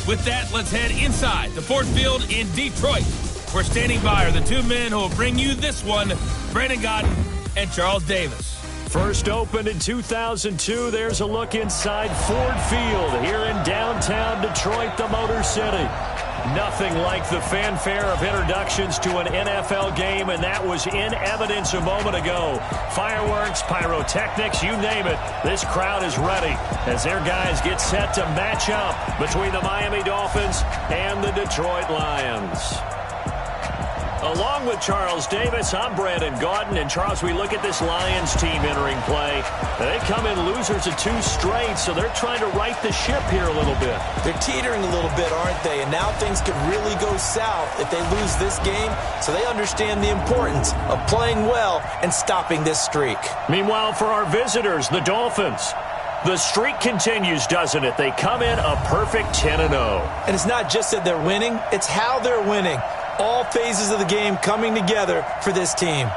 With that, let's head inside the Ford Field in Detroit. We're standing by are the two men who will bring you this one, Brandon Gaudin and Charles Davis. First opened in 2002, there's a look inside Ford Field here in downtown Detroit, the Motor City. Nothing like the fanfare of introductions to an NFL game, and that was in evidence a moment ago. Fireworks, pyrotechnics, you name it. This crowd is ready as their guys get set to match up between the Miami Dolphins and the Detroit Lions. Along with Charles Davis, I'm Brandon Gaudin. And, Charles, we look at this Lions team entering play. They come in losers of 2 straight, so they're trying to right the ship here a little bit. They're teetering a little bit, aren't they? And now things could really go south if they lose this game, so they understand the importance of playing well and stopping this streak. Meanwhile, for our visitors, the Dolphins, the streak continues, doesn't it? They come in a perfect 10-0. And it's not just that they're winning, it's how they're winning. All phases of the game coming together for this team.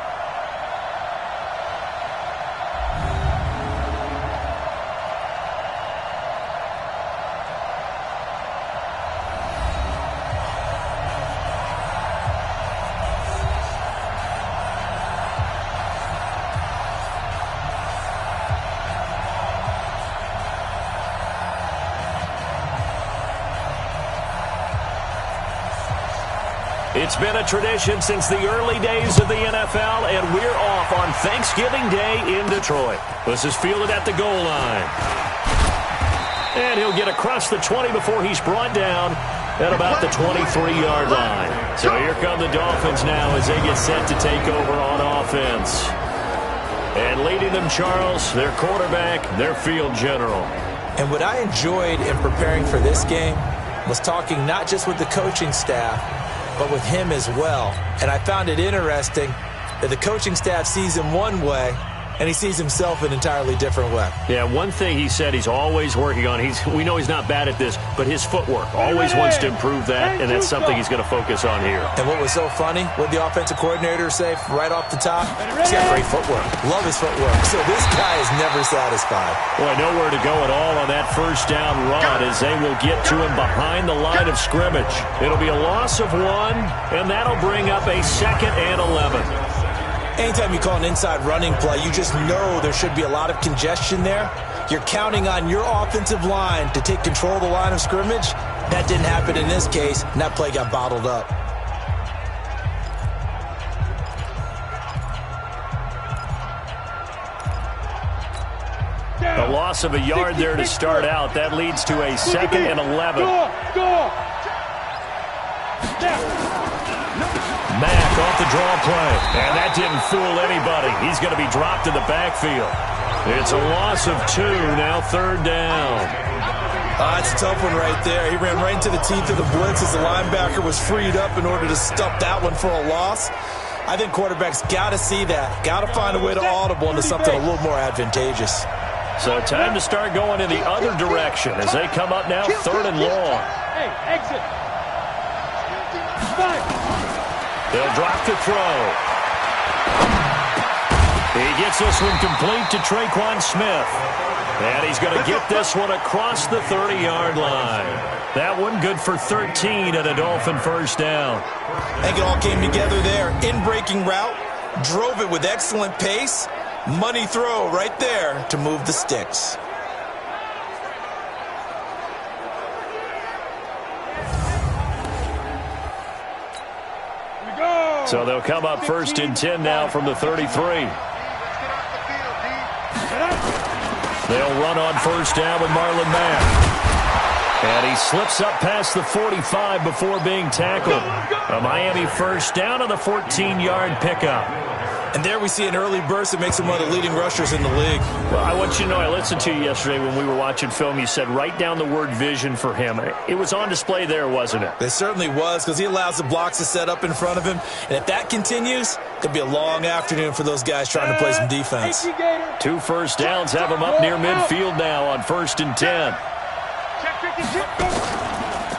It's been a tradition since the early days of the NFL, and we're off on Thanksgiving Day in Detroit. This is fielded at the goal line. And he'll get across the 20 before he's brought down at about the 23-yard line. So here come the Dolphins now as they get set to take over on offense. And leading them, Charles, their quarterback, their field general. And what I enjoyed in preparing for this game was talking not just with the coaching staff, but with him as well. And I found it interesting that the coaching staff sees him one way, and he sees himself an entirely different way. Yeah, one thing he said he's always working on, we know he's not bad at this, but his footwork, always wants to improve that, and that's something he's going to focus on here. And what was so funny, what the offensive coordinator say right off the top? He's got great footwork. Love his footwork. So this guy is never satisfied. Boy, nowhere to go at all on that first down run as they will get to him behind the line of scrimmage. It'll be a loss of 1, and that'll bring up a 2nd and 11. Anytime you call an inside running play, you just know there should be a lot of congestion there. You're counting on your offensive line to take control of the line of scrimmage. That didn't happen in this case, and that play got bottled up. A loss of a yard there to start out. That leads to a 2nd and 11. Mack off the draw play, and that didn't fool anybody. He's going to be dropped in the backfield. It's a loss of 2, now 3rd down. It's a tough one right there. He ran right into the teeth of the blitz as the linebacker was freed up in order to stop that one for a loss. I think quarterbacks got to see that. Got to find a way to audible into something a little more advantageous. So time to start going in the other direction as they come up now 3rd and long. Hey, exit. They'll drop the throw. He gets this one complete to Traquan Smith. And he's going to get this one across the 30-yard line. That one good for 13 and a Dolphin first down. I think it all came together there. In-breaking route, drove it with excellent pace. Money throw right there to move the sticks. So they'll come up 1st and 10 now from the 33. They'll run on 1st down with Marlon Mack. And he slips up past the 45 before being tackled. A Miami first down on the 14-yard pickup. And there we see an early burst that makes him one of the leading rushers in the league. Well, I want you to know, I listened to you yesterday when we were watching film. You said write down the word vision for him. It was on display there, wasn't it? It certainly was, because he allows the blocks to set up in front of him. And if that continues, it could be a long afternoon for those guys trying to play some defense. 2 first downs have him up near midfield now on 1st and 10.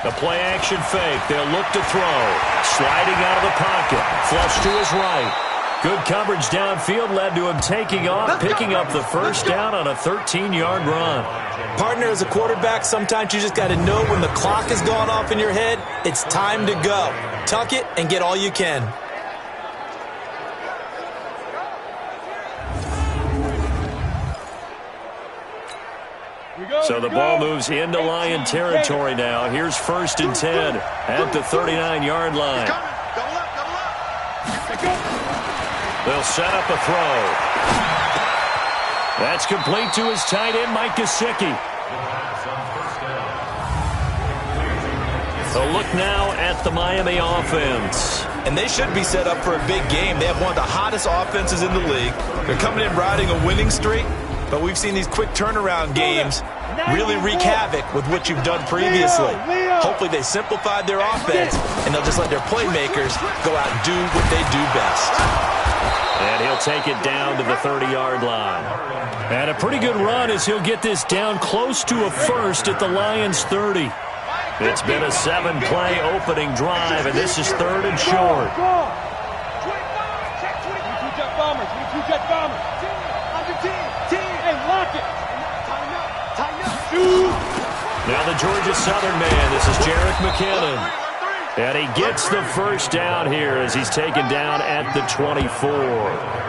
The play action fake. They'll look to throw. Sliding out of the pocket. Flush to his right. Good coverage downfield led to him taking off, picking up the first down on a 13-yard run. Partner, as a quarterback, sometimes you just got to know when the clock has gone off in your head, it's time to go. Tuck it and get all you can. So the ball moves into Lion territory now. Here's 1st and 10 at the 39-yard line. They'll set up a throw. That's complete to his tight end, Mike Gesicki. A look now at the Miami offense. And they should be set up for a big game. They have one of the hottest offenses in the league. They're coming in riding a winning streak, but we've seen these quick turnaround games really wreak havoc with what you've done previously. Hopefully they simplified their offense, and they'll just let their playmakers go out and do what they do best. And he'll take it down to the 30-yard line. And a pretty good run as he'll get this down close to a first at the Lions' 30. It's been a 7-play opening drive, and this is 3rd and short. Now the Georgia Southern man, this is Jerick McKinnon. And he gets the first down here as he's taken down at the 24.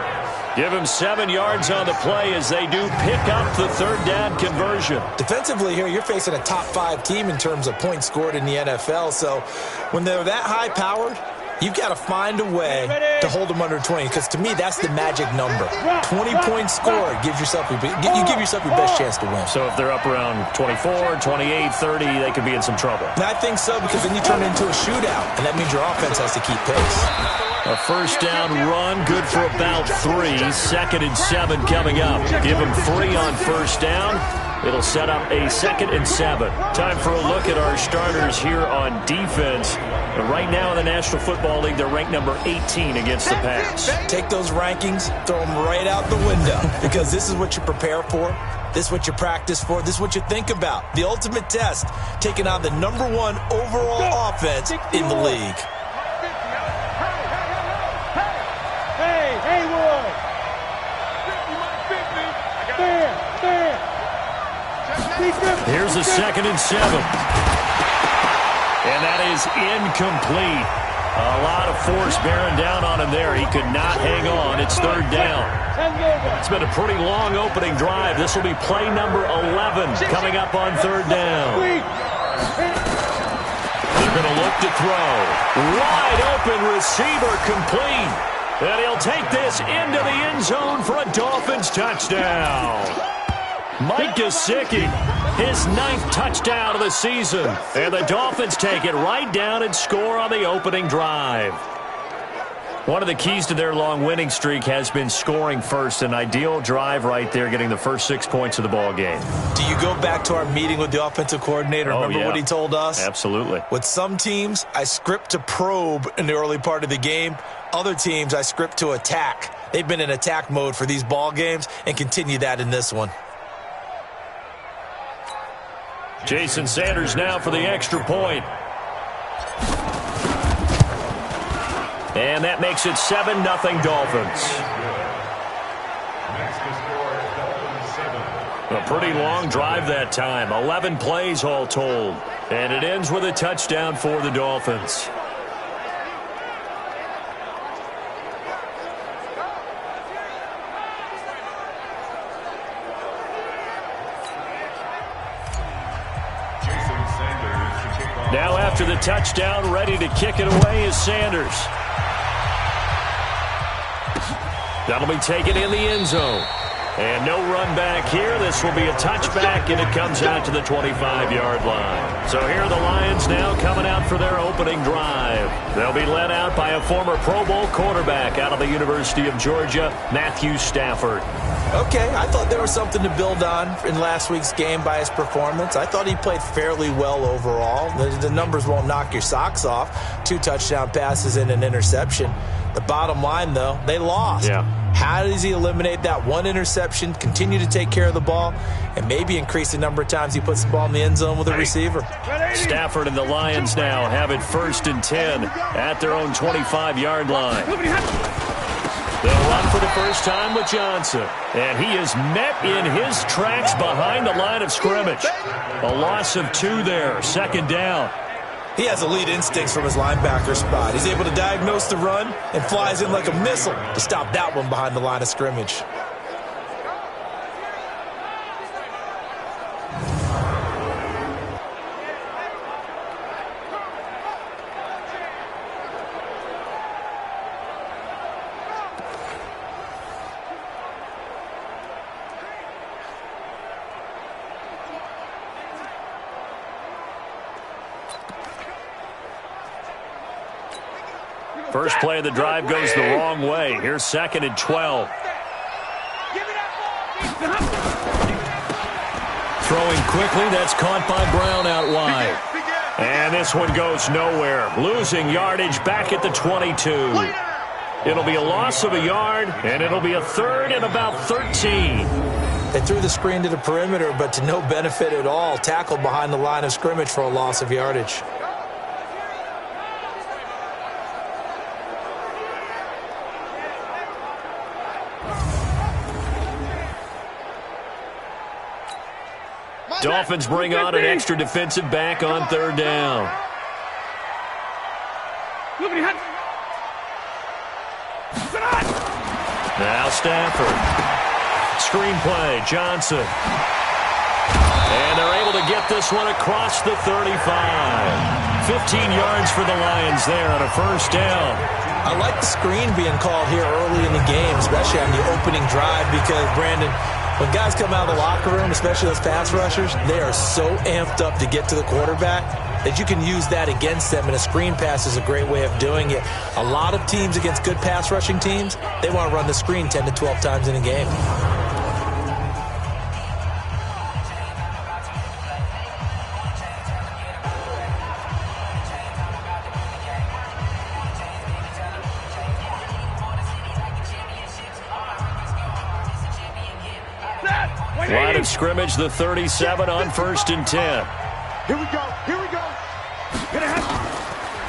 Give him 7 yards on the play as they do pick up the 3rd down conversion. Defensively here, you're facing a top 5 team in terms of points scored in the NFL. So when they're that high-powered, you've got to find a way to hold them under 20, because to me, that's the magic number. 20 points scored gives yourself you give yourself your best chance to win. So if they're up around 24, 28, 30, they could be in some trouble. And I think so, because then you turn it into a shootout, and that means your offense has to keep pace. A first down run, good for about 3. 2nd and 7 coming up. Give them 3 on first down. It'll set up a 2nd and 7. Time for a look at our starters here on defense. Right now in the National Football League, they're ranked number 18 against the pass. Take those rankings, throw them right out the window, because this is what you prepare for. This is what you practice for. This is what you think about. The ultimate test, taking on the number 1 overall offense in the league. Here's a 2nd and 7. And that is incomplete. A lot of force bearing down on him there. He could not hang on. It's 3rd down. It's been a pretty long opening drive. This will be play number 11 coming up on 3rd down. They're going to look to throw. Wide open receiver complete. And he'll take this into the end zone for a Dolphins touchdown. Mike Gesicki, his 9th touchdown of the season. And the Dolphins take it right down and score on the opening drive. One of the keys to their long winning streak has been scoring first. An ideal drive right there, getting the first 6 points of the ball game. Do you go back to our meeting with the offensive coordinator? Remember what he told us? Absolutely. With some teams, I script to probe in the early part of the game. Other teams, I script to attack. They've been in attack mode for these ball games and continue that in this one. Jason Sanders now for the extra point. And that makes it 7-0 Dolphins. A pretty long drive that time. 11 plays all told. And it ends with a touchdown for the Dolphins. Now after the touchdown, ready to kick it away is Sanders. That'll be taken in the end zone. And no run back here. This will be a touchback, and it comes out to the 25-yard line. So here are the Lions now coming out for their opening drive. They'll be led out by a former Pro Bowl quarterback out of the University of Georgia, Matthew Stafford. Okay, I thought there was something to build on in last week's game by his performance. I thought he played fairly well overall. The numbers won't knock your socks off. 2 touchdown passes and an interception. The bottom line, though, they lost. Yeah. How does he eliminate that 1 interception, continue to take care of the ball, and maybe increase the number of times he puts the ball in the end zone with a receiver? Stafford and the Lions now have it 1st and 10 at their own 25-yard line. They'll run for the first time with Johnson. And he is met in his tracks behind the line of scrimmage. A loss of 2 there, second down. He has elite instincts from his linebacker spot. He's able to diagnose the run and flies in like a missile to stop that one behind the line of scrimmage. First play of the drive goes the wrong way. Here's 2nd and 12. Throwing quickly, that's caught by Brown out wide. And this one goes nowhere. Losing yardage back at the 22. It'll be a loss of a yard, and it'll be a 3rd and about 13. They threw the screen to the perimeter, but to no benefit at all. Tackled behind the line of scrimmage for a loss of yardage. Dolphins bring on an extra defensive back on 3rd down. Now Stafford. Screen play, Johnson. And they're able to get this one across the 35. 15 yards for the Lions there on a first down. I like the screen being called here early in the game, especially on the opening drive, because, Brandon, when guys come out of the locker room, especially those pass rushers, they are so amped up to get to the quarterback that you can use that against them, and a screen pass is a great way of doing it. A lot of teams against good pass rushing teams, they want to run the screen 10 to 12 times in a game. Line of scrimmage, the 37 on 1st and 10. Here we go. Here we go.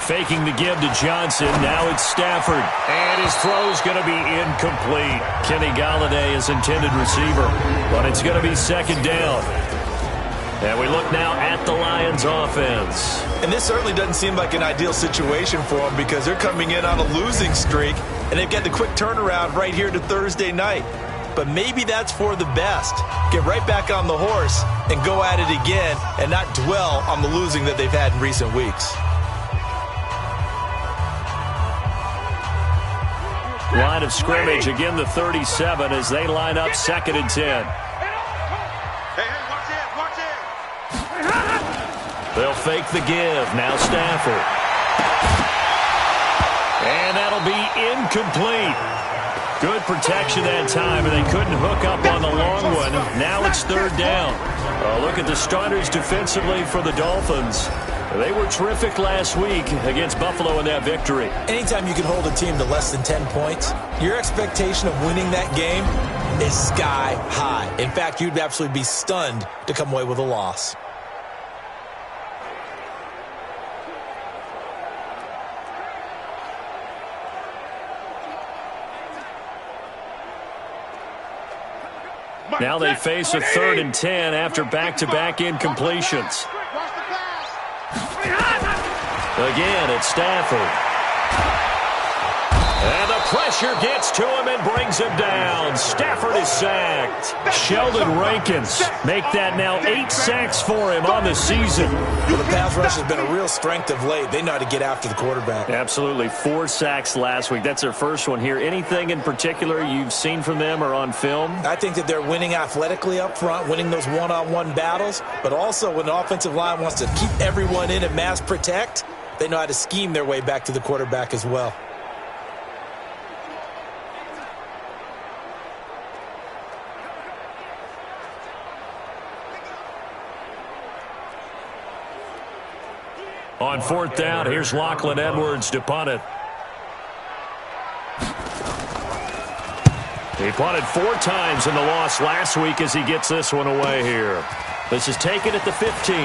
Faking the give to Johnson. Now it's Stafford. And his throw's going to be incomplete. Kenny Golladay is intended receiver. But it's going to be 2nd down. And we look now at the Lions offense. And this certainly doesn't seem like an ideal situation for them, because they're coming in on a losing streak, and they've got the quick turnaround right here to Thursday night. But maybe that's for the best. Get right back on the horse and go at it again and not dwell on the losing that they've had in recent weeks. Line of scrimmage, again the 37 as they line up 2nd and 10. They'll fake the give. Now Stafford. And that'll be incomplete. Good protection that time, and they couldn't hook up on the long one. Now it's 3rd down. Look at the starters defensively for the Dolphins. They were terrific last week against Buffalo in that victory. Anytime you can hold a team to less than 10 points, your expectation of winning that game is sky high. In fact, you'd absolutely be stunned to come away with a loss. Now they face a 3rd and 10 after back-to-back incompletions. Again, it's Stafford. And the pressure gets to him and brings him down. Stafford is sacked. Sheldon Rankins make that now 8 sacks for him on the season. Well, the pass rush has been a real strength of late. They know how to get after the quarterback. Absolutely. 4 sacks last week. That's their first one here. Anything in particular you've seen from them or on film? I think that they're winning athletically up front, winning those one-on-one battles, but also when the offensive line wants to keep everyone in and mass protect, they know how to scheme their way back to the quarterback as well. On 4th down, here's Lachlan Edwards to punt it. He punted 4 times in the loss last week as he gets this one away here. This is taken at the 15.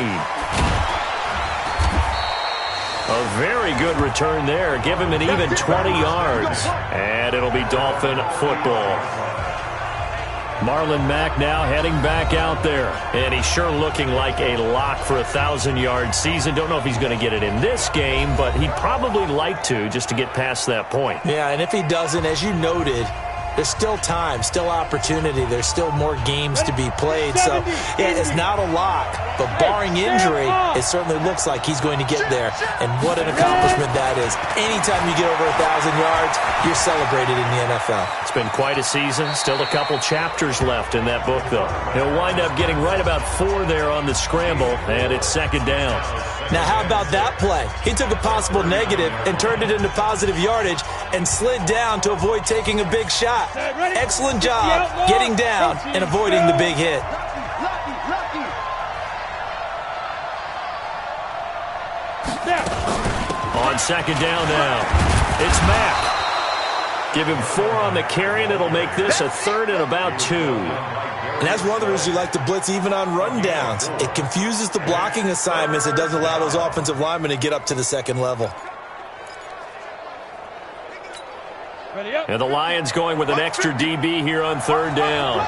A very good return there. Give him an even 20 yards. And it'll be Dolphin football. Marlon Mack now heading back out there. And he's sure looking like a lock for a 1,000-yard season. Don't know if he's going to get it in this game, but he'd probably like to just to get past that point. Yeah, and if he doesn't, as you noted, there's still time, still opportunity. There's still more games to be played. So, yeah, it's not a lock. But barring injury, it certainly looks like he's going to get there. And what an accomplishment that is. Anytime you get over 1,000 yards, you're celebrated in the NFL. It's been quite a season. Still a couple chapters left in that book, though. He'll wind up getting right about 4 there on the scramble, and it's second down. Now, how about that play? He took a possible negative and turned it into positive yardage and slid down to avoid taking a big shot. Excellent job getting down and avoiding the big hit. On second down now, it's Mack. Give him 4 on the carry, and it'll make this a 3rd and about 2. And that's one of the reasons you like to blitz even on rundowns. It confuses the blocking assignments. It doesn't allow those offensive linemen to get up to the second level. And the Lions going with an extra DB here on 3rd down.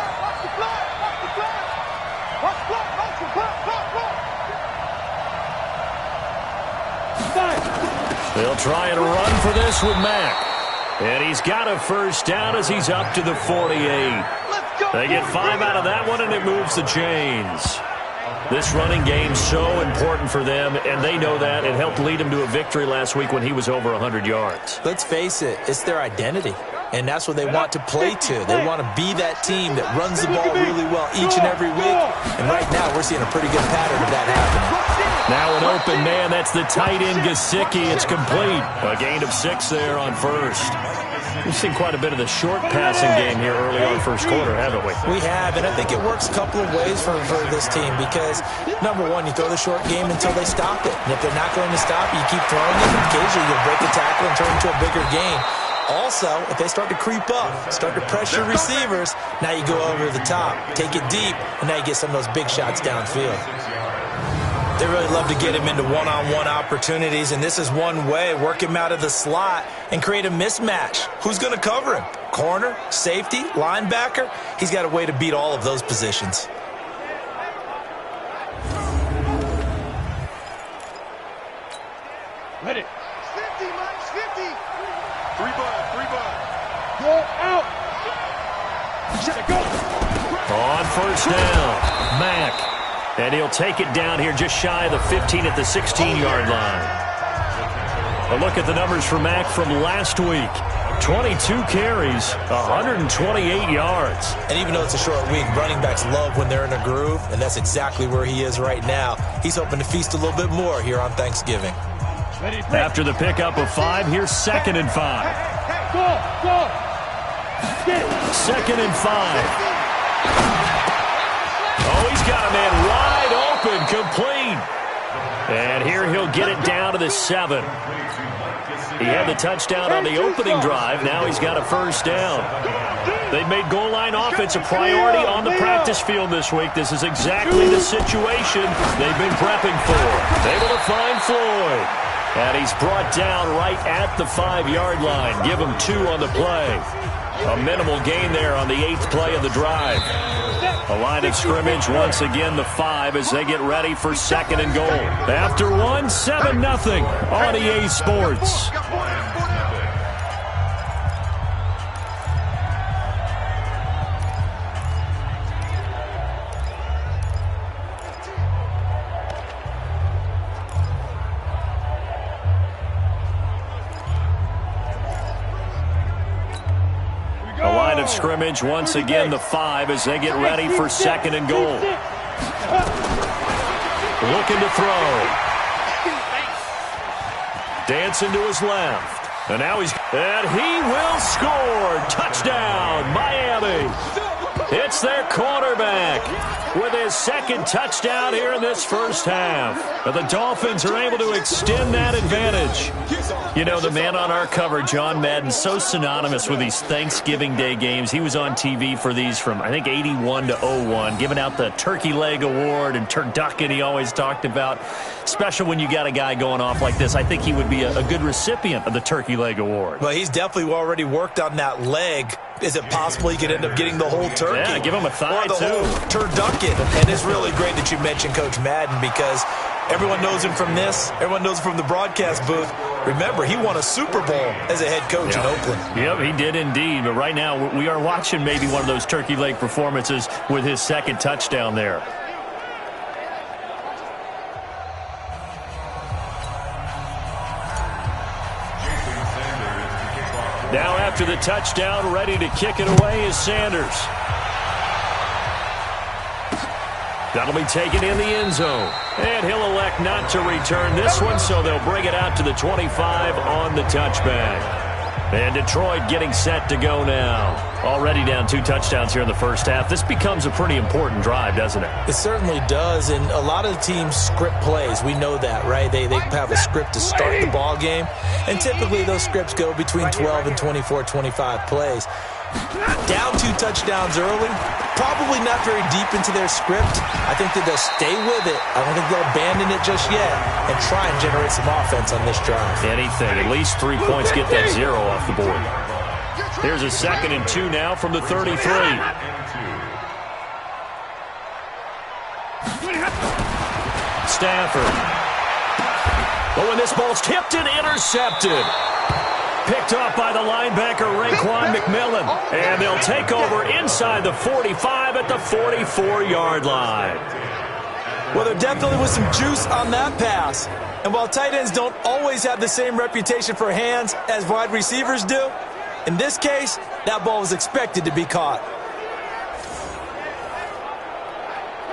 They'll try and run for this with Mack. And he's got a first down as he's up to the 48. They get 5 out of that one, and it moves the chains. This running game's so important for them, and they know that. It helped lead him to a victory last week when he was over 100 yards. Let's face it, it's their identity, and that's what they want to play to. They want to be that team that runs the ball really well each and every week, and right now we're seeing a pretty good pattern of that happening. Now an open man, that's the tight end Gesicki. It's complete. A gain of 6 there on first. We've seen quite a bit of the short passing game here early on first quarter, haven't we? We have, and I think it works a couple of ways for this team because, number one, you throw the short game until they stop it. And if they're not going to stop it, you keep throwing it. Occasionally, you'll break the tackle and turn it into a bigger gain. Also, if they start to creep up, start to pressure receivers, now you go over the top, take it deep, and now you get some of those big shots downfield. They really love to get him into one-on-one opportunities, and this is one way. Work him out of the slot and create a mismatch. Who's going to cover him? Corner, safety, linebacker? He's got a way to beat all of those positions. Ready. 50, Mike, 50. 3 bud. Go out. Go. On first down, Mack. And he'll take it down here just shy of the 15 at the 16-yard line. A look at the numbers for Mack from last week. 22 carries, 128 yards. And even though it's a short week, running backs love when they're in a groove, and that's exactly where he is right now. He's hoping to feast a little bit more here on Thanksgiving. After the pickup of 5, here's 2nd and 5. Go. 2nd and 5. Oh, he's got a man wide open, complete. And here he'll get it down to the 7. He had the touchdown on the opening drive. Now he's got a first down. They've made goal line offense a priority on the practice field this week. This is exactly the situation they've been prepping for. Able to find Floyd. And he's brought down right at the 5-yard line. Give him 2 on the play. A minimal gain there on the 8th play of the drive. A line of scrimmage, once again, the 5 as they get ready for 2nd and goal. After 1, 7-0 on EA Sports. Of scrimmage, once again, the 5 as they get ready for 2nd and goal. Looking to throw. Dancing to his left. And now and he will score. Touchdown, Miami. It's their quarterback with his second touchdown here in this first half. But the Dolphins are able to extend that advantage. You know, the man on our cover, John Madden, so synonymous with these Thanksgiving Day games. He was on TV for these from, I think, 81 to 01, giving out the Turkey Leg Award and turducken he always talked about. Special when you got a guy going off like this. I think he would be a good recipient of the Turkey Leg Award. Well, he's definitely already worked on that leg. Is it possible he could end up getting the whole turkey? Yeah, give him a thigh, or the too. whole turducken. And it's really great that you mentioned Coach Madden because everyone knows him from this. Everyone knows him from the broadcast booth. Remember, he won a Super Bowl as a head coach in Oakland. Yep, he did indeed. But right now, we are watching maybe one of those turkey leg performances with his second touchdown there. Now after the touchdown, ready to kick it away is Sanders. That'll be taken in the end zone. And he'll elect not to return this one, so they'll bring it out to the 25 on the touchback. And Detroit getting set to go now. Already down 2 touchdowns here in the first half. This becomes a pretty important drive, doesn't it? It certainly does, and a lot of the teams script plays. We know that, right? They have a script to start the ball game, and typically those scripts go between 12 and 24, 25 plays. Down 2 touchdowns early, probably not very deep into their script. I think that they'll stay with it. I don't think they'll abandon it just yet and try and generate some offense on this drive. Anything. At least 3 points, get that 0 off the board. Here's a 2nd and 2 now from the 33. Stafford. Oh, and this ball's tipped and intercepted. Picked off by the linebacker, Raekwon McMillan. And they'll take over inside the 45 at the 44-yard line. Well, there definitely was some juice on that pass. And while tight ends don't always have the same reputation for hands as wide receivers do, in this case, that ball was expected to be caught.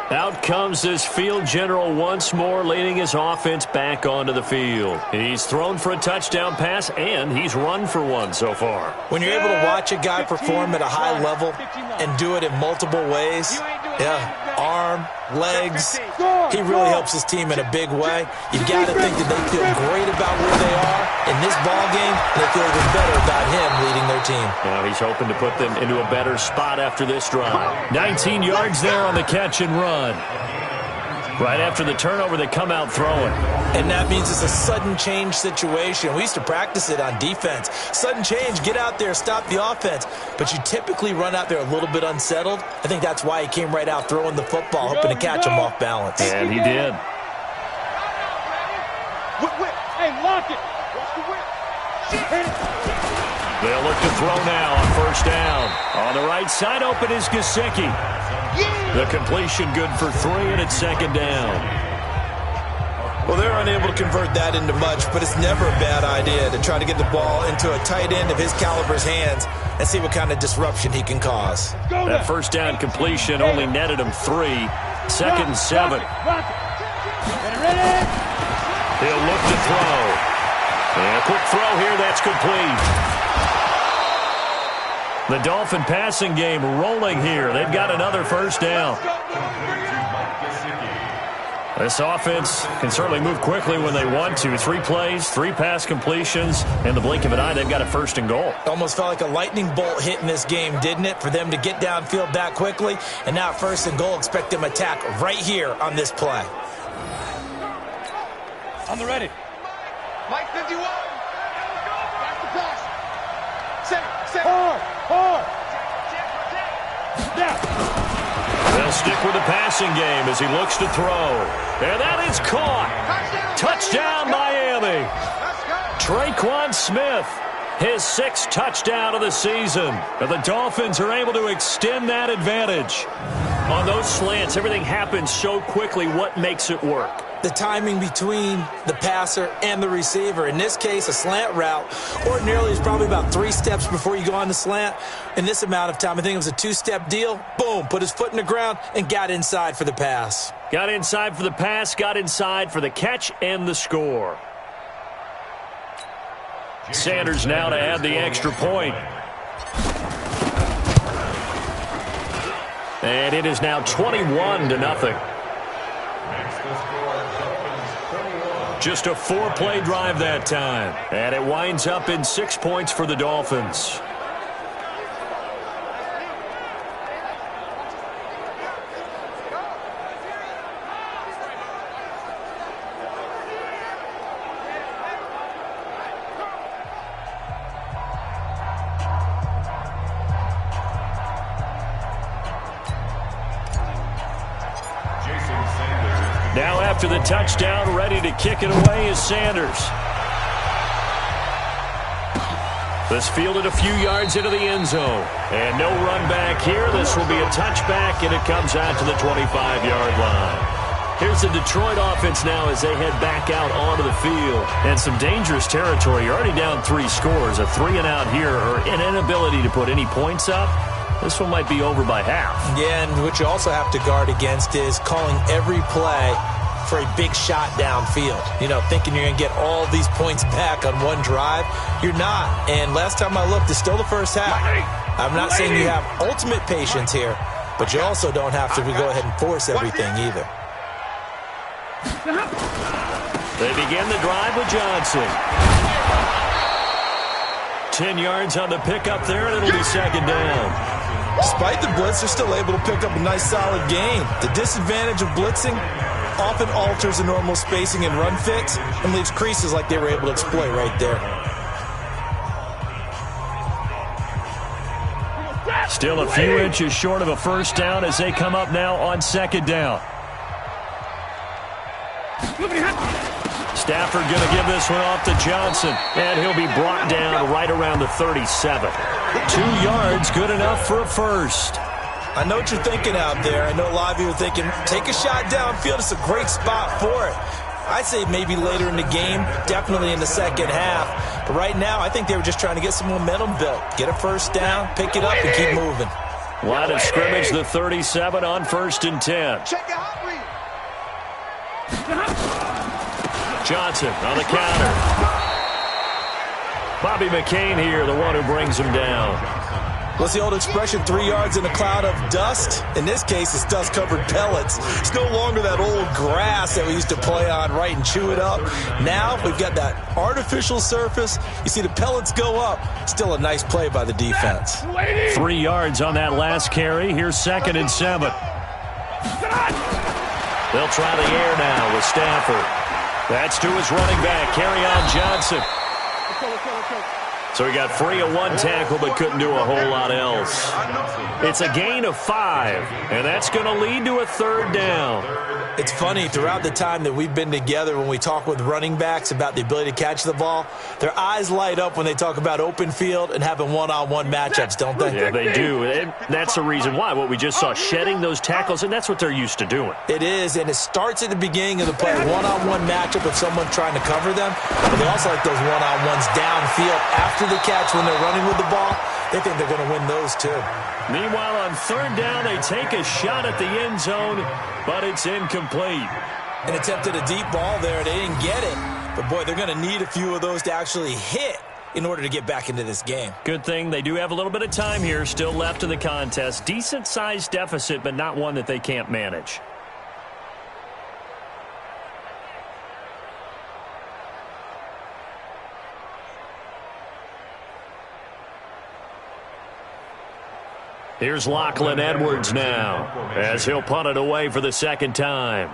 Out comes this field general once more, leading his offense back onto the field. He's thrown for a touchdown pass, and he's run for one so far. When you're able to watch a guy perform at a high level and do it in multiple ways, arm, legs, he really helps his team in a big way. You've got to think that they feel great about where they are in this ball game, and they feel even better about him leading their team. Now he's hoping to put them into a better spot after this drive. 19 yards there on the catch and run. Right after the turnover, they come out throwing. And that means it's a sudden change situation. We used to practice it on defense. Sudden change, get out there, stop the offense. But you typically run out there a little bit unsettled. I think that's why he came right out throwing the football, hoping to catch him off balance. And he did. Hey, lock it. They'll look to throw now on first down. On the right side, open is Gesicki. The completion good for 3, and it's 2nd down. Well, they're unable to convert that into much, but it's never a bad idea to try to get the ball into a tight end of his caliber's hands and see what kind of disruption he can cause. That first down completion only netted him 3. 2nd and 7. He'll look to throw. And a quick throw here, that's complete. The Dolphin passing game rolling here. They've got another first down. This offense can certainly move quickly when they want to. 3 plays, 3 pass completions. In the blink of an eye, they've got a 1st and goal. Almost felt like a lightning bolt hit in this game, didn't it? For them to get downfield that quickly. And now 1st and goal, expect them to attack right here on this play. On the ready. Mike 51. Back to pass. Set. Hard. They'll stick with the passing game as he looks to throw. And that is caught. Touchdown, Miami. Traquan Smith, his 6th touchdown of the season. And the Dolphins are able to extend that advantage. On those slants, everything happens so quickly. What makes it work? The timing between the passer and the receiver. In this case, a slant route ordinarily is probably about 3 steps before you go on the slant. In this amount of time, I think it was a 2-step deal. Boom, put his foot in the ground and got inside for the pass. Got inside for the pass, got inside for the catch and the score. Sanders now to add the extra point. And it is now 21-0. Just a 4-play drive that time. And it winds up in 6 points for the Dolphins. Now after the touchdown, ready to kick it away is Sanders. This fielded a few yards into the end zone. And no run back here. This will be a touchback, and it comes out to the 25-yard line. Here's the Detroit offense now as they head back out onto the field. And some dangerous territory. You're already down 3 scores. A 3-and-out here, or an inability to put any points up. This one might be over by half. Yeah, and what you also have to guard against is calling every play for a big shot downfield. You know, thinking you're going to get all these points back on one drive. You're not. And last time I looked, it's still the first half. I'm not saying you have ultimate patience here, but you also don't have to go ahead and force everything either. They begin the drive with Johnson. 10 yards on the pickup there, and it'll be second down. Despite the blitz, they're still able to pick up a nice solid gain. The disadvantage of blitzing often alters the normal spacing and run fits and leaves creases like they were able to exploit right there. Still a few inches short of a first down as they come up now on second down. Stafford going to give this one off to Johnson, and he'll be brought down right around the 37. 2 yards, good enough for a first. I know what you're thinking out there. I know a lot of you are thinking, take a shot downfield. It's a great spot for it. I'd say maybe later in the game, definitely in the second half. But right now, I think they were just trying to get some momentum built. Get a first down, pick it up, and keep moving. Line of scrimmage, the 37 on 1st and 10. Check the hot read. Johnson on the counter. Bobby McCain here, the one who brings him down. What's the old expression, 3 yards in a cloud of dust? In this case, it's dust-covered pellets. It's no longer that old grass that we used to play on, right, and chew it up. Now we've got that artificial surface. You see the pellets go up. Still a nice play by the defense. 3 yards on that last carry. Here's 2nd and 7. They'll try the air now with Stafford. That's to his running back, Kerryon Johnson. So he got free of 1 tackle but couldn't do a whole lot else. It's a gain of 5, and that's going to lead to a 3rd down. It's funny, throughout the time that we've been together, when we talk with running backs about the ability to catch the ball, their eyes light up when they talk about open field and having one-on-one matchups, don't they? Yeah, they do. And that's the reason why. What we just saw, shedding those tackles, and that's what they're used to doing. It is, and it starts at the beginning of the play. One-on-one matchup of someone trying to cover them, but they also like those one-on-ones downfield after the catch when they're running with the ball. They think they're going to win those, too. Meanwhile, on 3rd down, they take a shot at the end zone, but it's incomplete. And attempted a deep ball there. They didn't get it. But, boy, they're going to need a few of those to actually hit in order to get back into this game. Good thing they do have a little bit of time here still left in the contest. Decent-sized deficit, but not one that they can't manage. Here's Lachlan Edwards now as he'll punt it away for the 2nd time.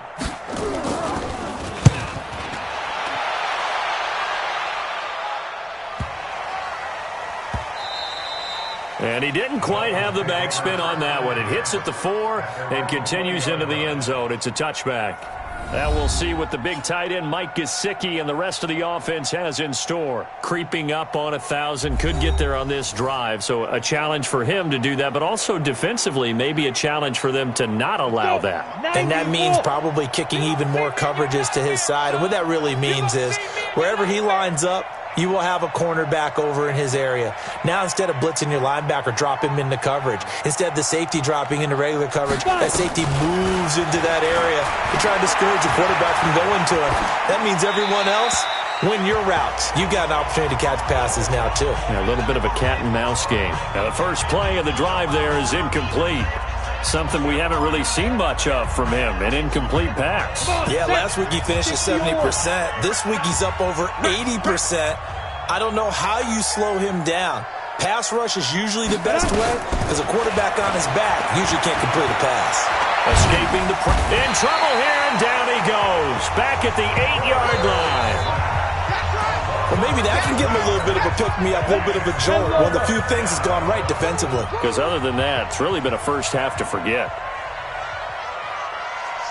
And he didn't quite have the backspin on that one. It hits at the 4 and continues into the end zone. It's a touchback. Now we'll see what the big tight end Mike Gesicki and the rest of the offense has in store. Creeping up on 1,000, could get there on this drive. So a challenge for him to do that, but also defensively maybe a challenge for them to not allow that. And that means probably kicking even more coverages to his side. And what that really means is wherever he lines up, you will have a cornerback over in his area. Now, instead of blitzing your linebacker, drop him into coverage. Instead of the safety dropping into regular coverage, that safety moves into that area to try and discourage the quarterback from going to him. That means everyone else, win your routes. You've got an opportunity to catch passes now, too. Yeah, a little bit of a cat and mouse game. Now, the first play of the drive there is incomplete. Something we haven't really seen much of from him, an incomplete pass. Yeah, last week he finished at 70%. This week he's up over 80%. I don't know how you slow him down. Pass rush is usually the best way because a quarterback on his back usually can't complete a pass. Escaping the in trouble here, and down he goes. Back at the 8-yard line. Well, maybe that can give him a little bit of a pick-me-up, a little bit of a jolt. One of the few things has gone right defensively. Because other than that, it's really been a first half to forget.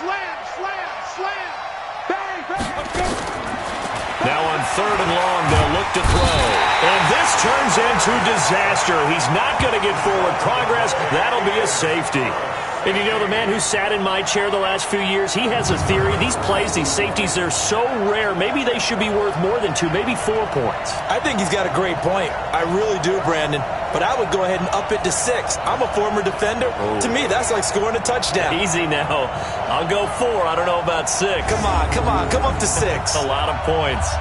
Slam, slam, slam. Bang, bang. Now on 3rd and long, they'll look to throw. And this turns into disaster. He's not going to get forward progress. That'll be a safety. And you know, the man who sat in my chair the last few years, he has a theory. These plays, these safeties, they're so rare. Maybe they should be worth more than 2, maybe 4 points. I think he's got a great point. I really do, Brandon. But I would go ahead and up it to 6. I'm a former defender. Oh. To me, that's like scoring a touchdown. Easy now. I'll go 4. I don't know about 6. Come on. Come up to 6. A lot of points.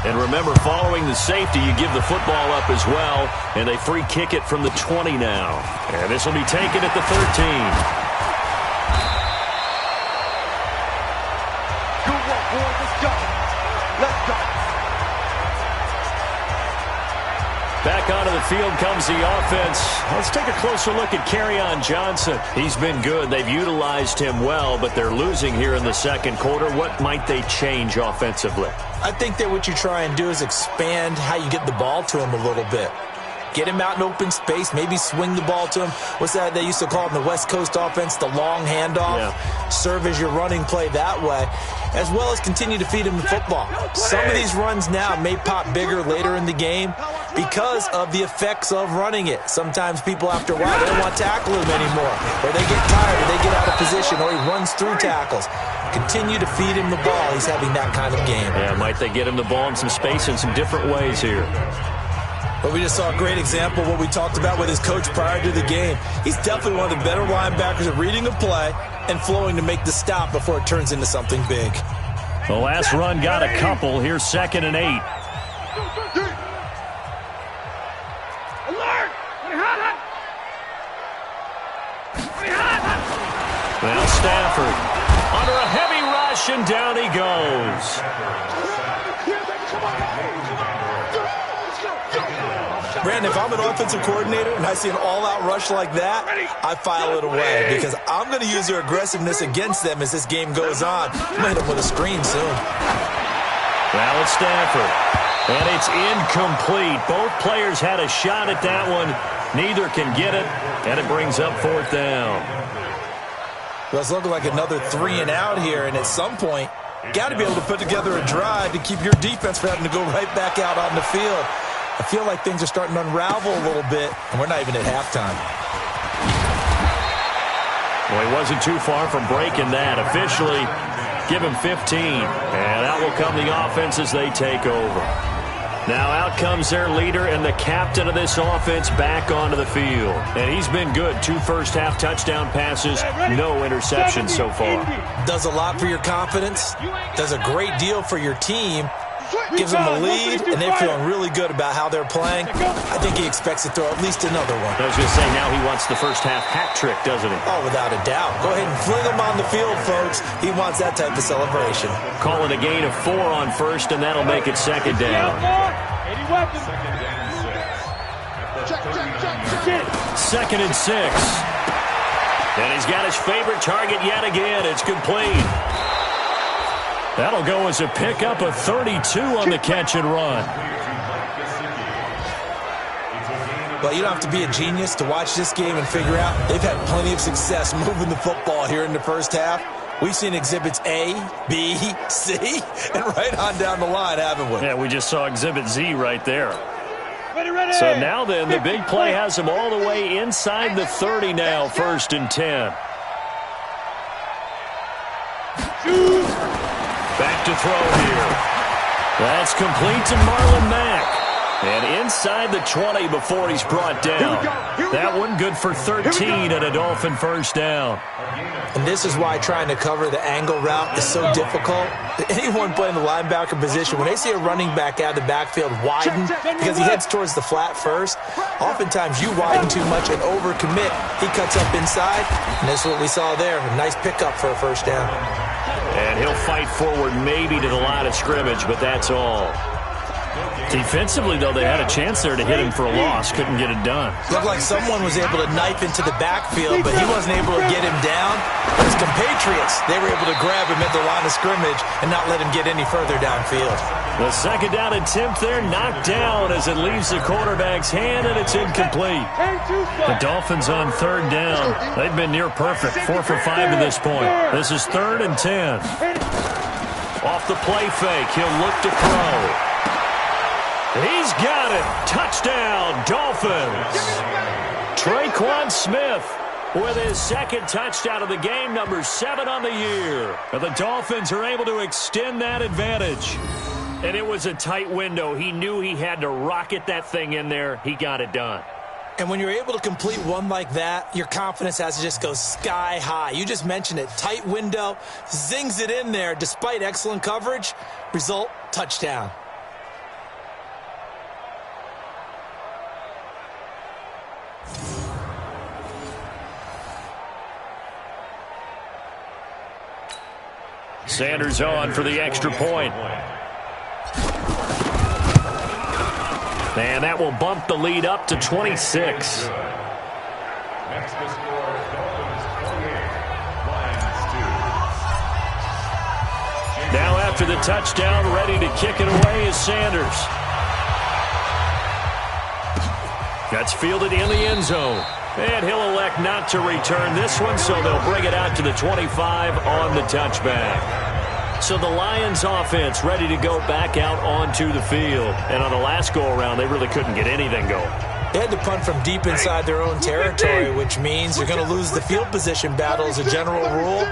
And remember, following the safety, you give the football up as well, and they free kick it from the 20 now. And this will be taken at the 13. Good work, boys. Let's go. Let's go. Back onto the field comes the offense. Let's take a closer look at Kerryon Johnson. He's been good. They've utilized him well, but they're losing here in the second quarter. What might they change offensively? I think that what you try and do is expand how you get the ball to him a little bit. Get him out in open space, maybe swing the ball to him. What's that they used to call it in the West Coast offense, the long handoff? Yeah. Serve as your running play that way, as well as continue to feed him the football. Some of these runs now may pop bigger later in the game because of the effects of running it. Sometimes people, after a while, they don't want to tackle him anymore, or they get tired, or they get out of position, or he runs through tackles. Continue to feed him the ball. He's having that kind of game. Yeah, might they get him the ball in some space in some different ways here? But we just saw a great example of what we talked about with his coach prior to the game. He's definitely one of the better linebackers at reading a play and flowing to make the stop before it turns into something big. The last run got a couple. Here's 2nd and 8. Alert! Well, Stafford under a heavy rush, and down he goes. Brandon, if I'm an offensive coordinator and I see an all-out rush like that, I file it away because I'm going to use their aggressiveness against them as this game goes on. I'm going to hit them with a screen soon. Well, it's Stafford, and it's incomplete. Both players had a shot at that one. Neither can get it, and it brings up 4th down. Well, it's looking like another 3 and out here, and at some point, got to be able to put together a drive to keep your defense from having to go right back out on the field. I feel like things are starting to unravel a little bit, and we're not even at halftime. Well, he wasn't too far from breaking that. Officially, give him 15, and out will come the offense as they take over. Now out comes their leader and the captain of this offense back onto the field. And he's been good. 2 first-half touchdown passes, no interceptions so far. Does a lot for your confidence, does a great deal for your team, gives them a lead, and they're feeling really good about how they're playing. I think he expects to throw at least another one. I was going to say, now he wants the first-half hat trick, doesn't he? Oh, without a doubt. Go ahead and fling him on the field, folks. He wants that type of celebration. Call it a gain of 4 on first, and that'll make it 2nd down. 2nd and 6. And he's got his favorite target yet again. It's complete. That'll go as a pickup of 32 on the catch and run. Well, you don't have to be a genius to watch this game and figure out they've had plenty of success moving the football here in the first half. We've seen exhibits A, B, C, and right on down the line, haven't we? Yeah, we just saw exhibit Z right there. So now then, the big play has him all the way inside the 30 now, 1st and 10. Back to throw here. That's complete to Marlon Mack. And inside the 20 before he's brought down. That one good for 13 and a Dolphin first down. And this is why trying to cover the angle route is so difficult. Anyone playing the linebacker position, when they see a running back out of the backfield widen because he heads towards the flat first, oftentimes you widen too much and overcommit. He cuts up inside, and that's what we saw there. A nice pickup for a first down. And he'll fight forward maybe to the line of scrimmage, but that's all. Defensively, though, they had a chance there to hit him for a loss. Couldn't get it done. Looked like someone was able to knife into the backfield, but he wasn't able to get him down. His compatriots, they were able to grab him at the line of scrimmage and not let him get any further downfield. The second down attempt there knocked down as it leaves the quarterback's hand, and it's incomplete. The Dolphins on third down. They've been near perfect, 4 for 5 to this point. This is 3rd and 10. Off the play fake, he'll look to throw. He's got it. Touchdown, Dolphins. Traquan Smith with his second touchdown of the game, number 7 on the year. And the Dolphins are able to extend that advantage. And it was a tight window. He knew he had to rocket that thing in there. He got it done. And when you're able to complete one like that, your confidence has to just go sky high. You just mentioned it. Tight window, zings it in there despite excellent coverage. Result, touchdown. Sanders on for the extra point. And that will bump the lead up to 26. Now after the touchdown, ready to kick it away is Sanders. That's fielded in the end zone. And he'll elect not to return this one, so they'll bring it out to the 25 on the touchback. So the Lions offense ready to go back out onto the field. And on the last go-around, they really couldn't get anything going. They had to punt from deep inside their own territory, which means they're going to lose the field position battle as a general rule.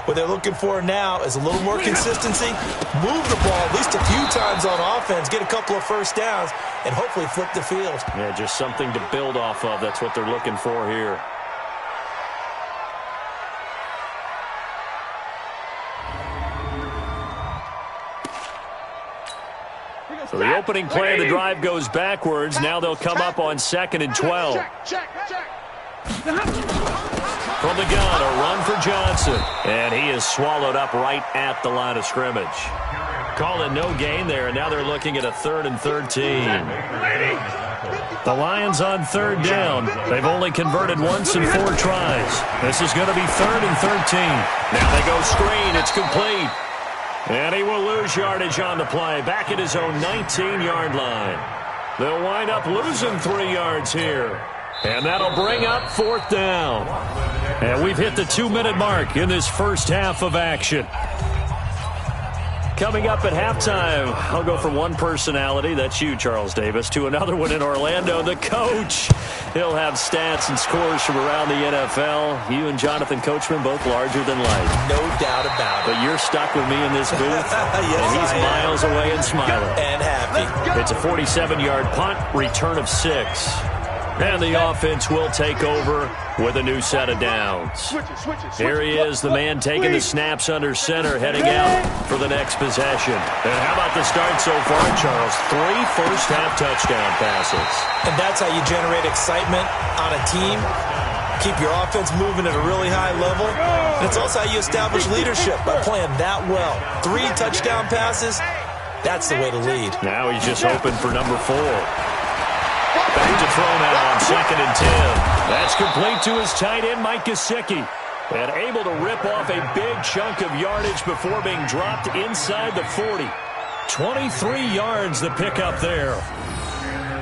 What they're looking for now is a little more consistency, move the ball at least a few times on offense, get a couple of first downs, and hopefully flip the field. Yeah, just something to build off of. That's what they're looking for here. So the opening play of the drive goes backwards. Now they'll come up on 2nd and 12. From the gun, a run for Johnson. And he is swallowed up right at the line of scrimmage. Calling no gain there, and now they're looking at a 3rd and 13. The Lions on 3rd down. They've only converted once in 4 tries. This is going to be 3rd and 13. Now they go screen. It's complete. And he will lose yardage on the play. Back at his own 19-yard line. They'll wind up losing 3 yards here. And that'll bring up 4th down. And we've hit the 2-minute mark in this first half of action. Coming up at halftime, I'll go from one personality, that's you, Charles Davis, to another one in Orlando, the coach. He'll have stats and scores from around the NFL. You and Jonathan Coachman, both larger than life. No doubt about it. But you're stuck with me in this booth, yes, and he's miles away and smiling. And happy. It's a 47-yard punt, return of 6. And the offense will take over with a new set of downs. Here he is, the man taking the snaps under center, heading out for the next possession. And how about the start so far, Charles? 3 first-half touchdown passes. And that's how you generate excitement on a team. Keep your offense moving at a really high level. And it's also how you establish leadership by playing that well. 3 touchdown passes, that's the way to lead. Now he's just hoping for number 4. Back to throw now on 2nd and 10. That's complete to his tight end, Mike Gesicki. And able to rip off a big chunk of yardage before being dropped inside the 40. 23 yards the pickup there.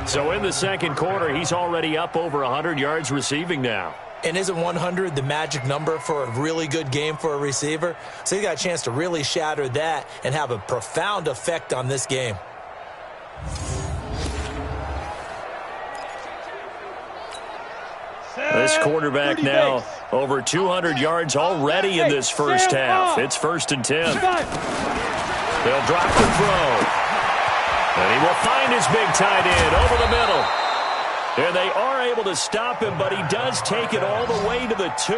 So in the second quarter, he's already up over 100 yards receiving now. And isn't 100 the magic number for a really good game for a receiver? So he got a chance to really shatter that and have a profound effect on this game. This quarterback now over 200 yards already in this first half. It's 1st and 10. They'll drop the throw. And he will find his big tight end over the middle. And they are able to stop him, but he does take it all the way to the 2.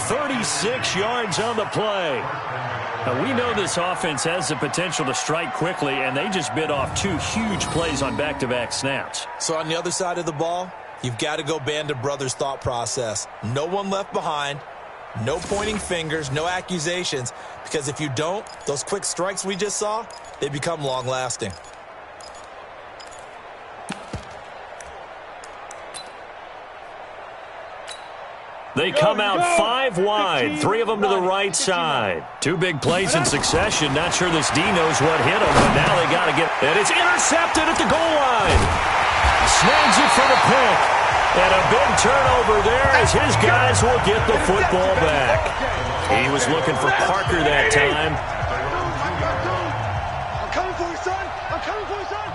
36 yards on the play. Now, we know this offense has the potential to strike quickly, and they just bit off 2 huge plays on back-to-back snaps. So on the other side of the ball, you've got to go Band of Brothers thought process. No one left behind. No pointing fingers, no accusations, because if you don't, those quick strikes we just saw, they become long-lasting. They come out 5 wide, 3 of them to the right side. 2 big plays in succession. Not sure this D knows what hit him, but now they got to get... And it's intercepted at the goal line. Snags it for the pick. And a big turnover there as his guys will get the football back. He was looking for Parker that time. I'm coming for you, son. I'm coming for you, son.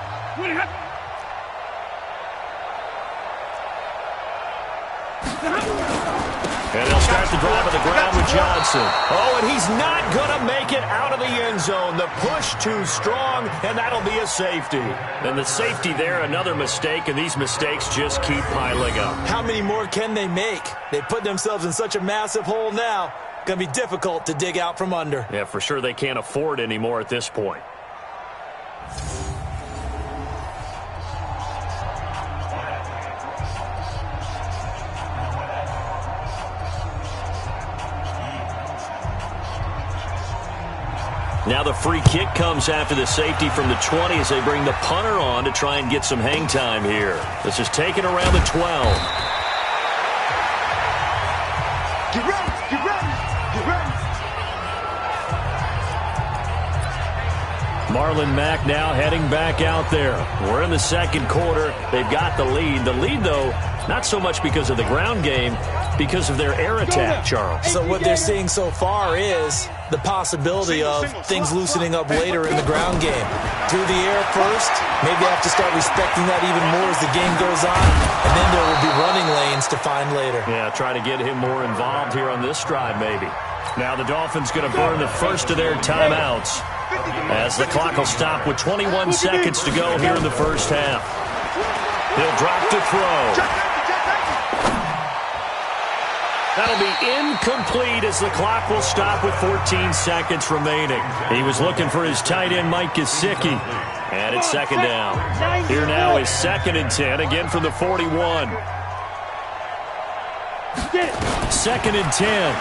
And they'll start the drive on the ground with Johnson. Oh, and he's not going to make it out of the end zone. The push too strong, and that'll be a safety. And the safety there, another mistake, and these mistakes just keep piling up. How many more can they make? They put themselves in such a massive hole now. Going to be difficult to dig out from under. Yeah, for sure they can't afford any more at this point. Now the free kick comes after the safety from the 20 as they bring the punter on to try and get some hang time here. This is taken around the 12. Get ready, get ready, get ready. Marlon Mack now heading back out there. We're in the second quarter. They've got the lead. The lead, though, not so much because of the ground game, because of their air attack, Charles. So what they're seeing so far is the possibility of things loosening up later in the ground game. Through the air first, maybe they have to start respecting that even more as the game goes on, and then there will be running lanes to find later. Yeah, try to get him more involved here on this drive, maybe. Now the Dolphins going to burn the first of their timeouts as the clock will stop with 21 seconds to go here in the first half. He'll drop to throw. That'll be incomplete as the clock will stop with 14 seconds remaining. He was looking for his tight end, Mike Gesicki. And it's second down. Here now is 2nd and 10, again from the 41. 2nd and 10.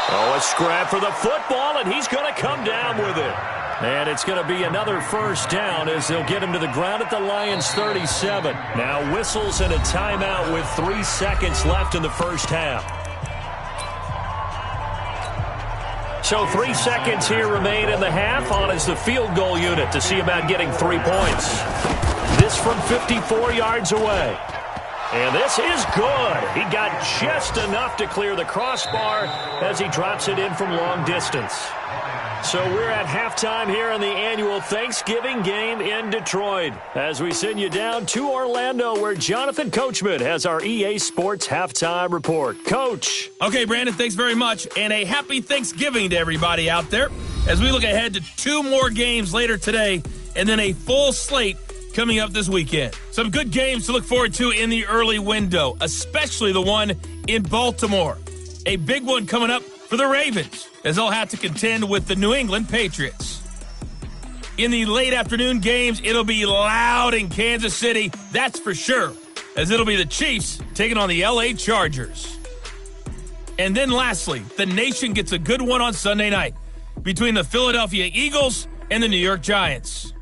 Oh, a scrap for the football, and he's going to come down with it. And it's going to be another first down as they'll get him to the ground at the Lions' 37. Now whistles and a timeout with 3 seconds left in the first half. So 3 seconds here remain in the half. On is the field goal unit to see about getting 3 points. This from 54 yards away. And this is good. He got just enough to clear the crossbar as he drops it in from long distance. So we're at halftime here in the annual Thanksgiving game in Detroit as we send you down to Orlando where Jonathan Coachman has our EA Sports halftime report. Coach. Okay, Brandon, thanks very much. And a happy Thanksgiving to everybody out there as we look ahead to 2 more games later today and then a full slate coming up this weekend. Some good games to look forward to in the early window, especially the one in Baltimore. A big one coming up for the Ravens, as they'll have to contend with the New England Patriots. In the late afternoon games, it'll be loud in Kansas City, that's for sure, as it'll be the Chiefs taking on the LA Chargers. And then lastly, the nation gets a good one on Sunday night between the Philadelphia Eagles and the New York Giants.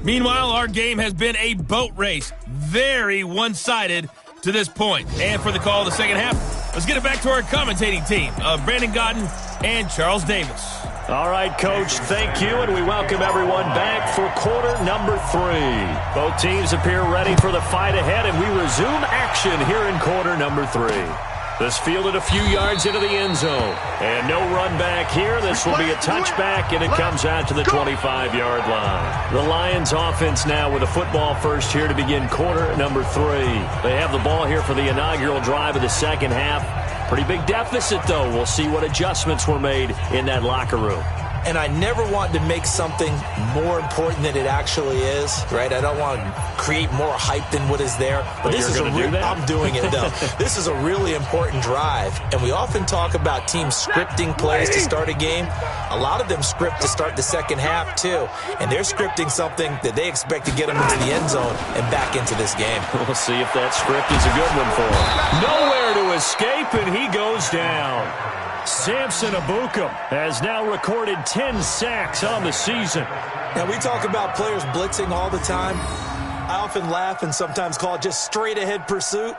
Meanwhile, our game has been a boat race, very one-sided to this point. And for the call of the second half, let's get it back to our commentating team of Brandon Godden and Charles Davis. All right, Coach, thank you, and we welcome everyone back for quarter number 3. Both teams appear ready for the fight ahead, and we resume action here in quarter number 3. This fielded a few yards into the end zone. And no run back here. This will be a touchback, and it comes out to the 25-yard line. The Lions offense now with a football first here to begin quarter number 3. They have the ball here for the inaugural drive of the second half. Pretty big deficit, though. We'll see what adjustments were made in that locker room. and I never want to make something more important than it actually is, right? I don't want to create more hype than what is there. But this is I'm doing it, though. This is a really important drive, and we often talk about teams scripting plays to start a game. A lot of them script to start the second half, too, and they're scripting something that they expect to get them into the end zone and back into this game. We'll see if that script is a good one for him. Nowhere to escape, and he goes down. Samson Ebukam has now recorded 10 sacks on the season. Now, we talk about players blitzing all the time. I often laugh and sometimes call it just straight-ahead pursuit.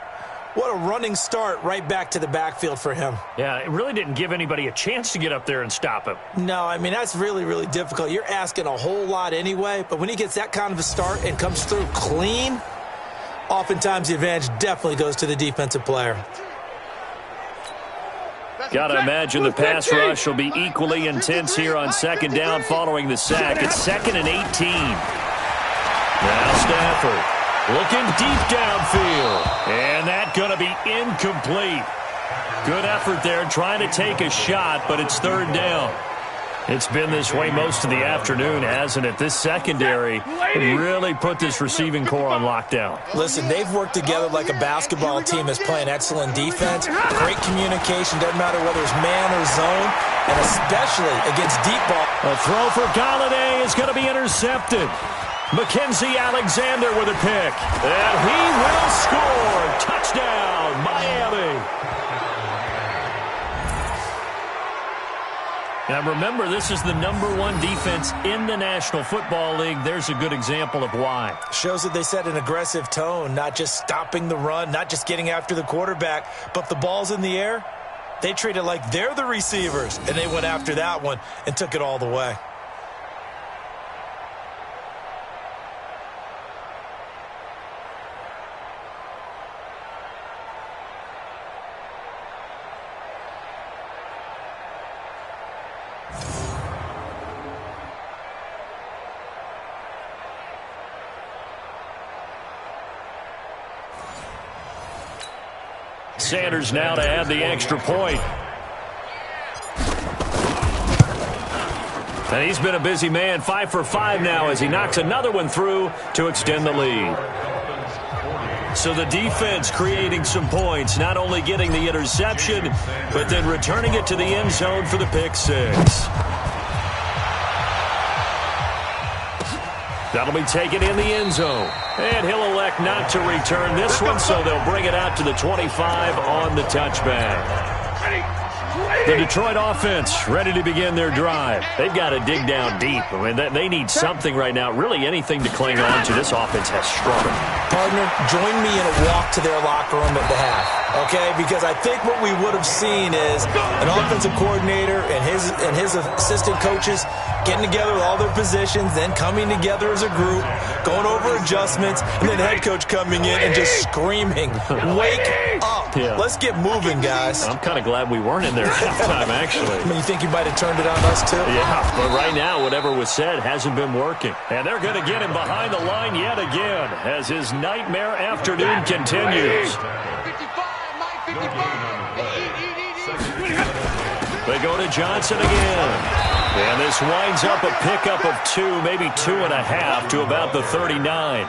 What a running start right back to the backfield for him. Yeah, it really didn't give anybody a chance to get up there and stop him. No, I mean, that's really, really difficult. You're asking a whole lot anyway, but when he gets that kind of a start and comes through clean, oftentimes the advantage definitely goes to the defensive player. Got to imagine the pass rush will be equally intense here on second down following the sack. It's 2nd and 18. Now Stafford looking deep downfield. And that's going to be incomplete. Good effort there trying to take a shot, but it's 3rd down. It's been this way most of the afternoon, hasn't it? This secondary really put this receiving core on lockdown. Listen, they've worked together like a basketball team that's playing excellent defense. Great communication, doesn't matter whether it's man or zone, and especially against deep ball. A throw for Galladay is going to be intercepted. Mackenzie Alexander with a pick. And he will score. Touchdown, Miami. Now remember, this is the #1 defense in the National Football League. There's a good example of why. Shows that they set an aggressive tone, not just stopping the run, not just getting after the quarterback, but the ball's in the air. They treat it like they're the receivers, and they went after that one and took it all the way. Sanders now to add the extra point. And he's been a busy man, 5 for 5 now as he knocks another one through to extend the lead. So the defense creating some points, not only getting the interception, but then returning it to the end zone for the pick 6. That'll be taken in the end zone. And he'll elect not to return this one, so they'll bring it out to the 25 on the touchback. The Detroit offense ready to begin their drive. They've got to dig down deep. I mean, they need something right now, really anything to cling on to. This offense has struggled. Partner, join me in a walk to their locker room at the half, okay? Because I think what we would have seen is an offensive coordinator and his assistant coaches getting together with all their positions, then coming together as a group, going over adjustments, and then the head coach coming in and just screaming, "Wake up. Yeah. Let's get moving, guys." I'm kind of glad we weren't in there at halftime, actually. I mean, you think you might have turned it on us, too? Yeah, but right now, whatever was said hasn't been working. And they're going to get him behind the line yet again as his nightmare afternoon continues. They go to Johnson again. And this winds up a pickup of 2, maybe 2.5 to about the 39.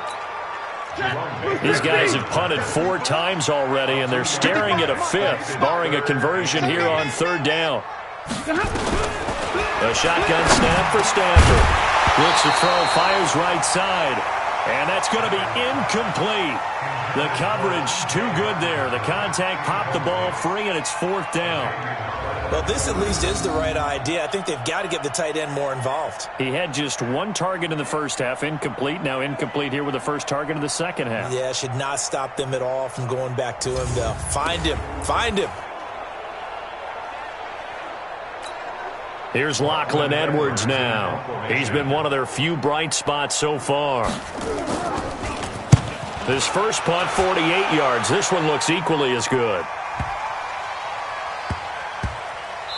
These guys have punted 4 times already, and they're staring at a 5th, barring a conversion here on 3rd down. A shotgun snap for Stafford. Looks to throw, fires right side. And that's going to be incomplete. The coverage too good there. The contact popped the ball free, and it's 4th down. Well, this at least is the right idea. I think they've got to get the tight end more involved. He had just 1 target in the first half, incomplete. Now incomplete here with the first target of the second half. Yeah, should not stop them at all from going back to him, though. Find him. Find him. Here's Lachlan Edwards now. He's been one of their few bright spots so far. His first punt, 48 yards. This one looks equally as good.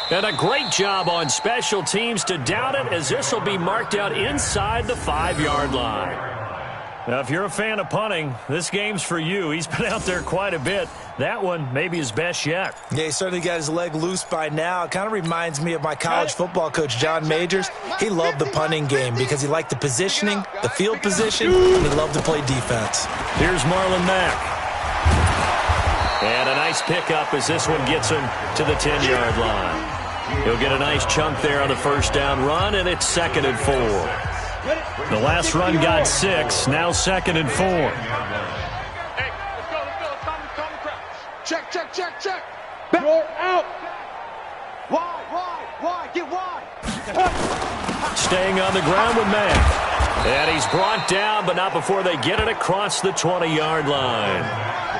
And a great job on special teams to down it, as this will be marked out inside the 5-yard line. Now, if you're a fan of punting, this game's for you. He's been out there quite a bit. That one, maybe his best yet. Yeah, he certainly got his leg loose by now. It kind of reminds me of my college football coach, John Majors. He loved the punting game because he liked the positioning, the field position, and he loved to play defense. Here's Marlon Mack. And a nice pickup as this one gets him to the 10-yard line. He'll get a nice chunk there on the first down run, and it's 2nd and 4. The last run got 6, now 2nd and 4. Hey, let's go. Calm the crowd. Check. You're out. Wide. Get wide. Staying on the ground with Mack. And he's brought down, but not before they get it across the 20-yard line.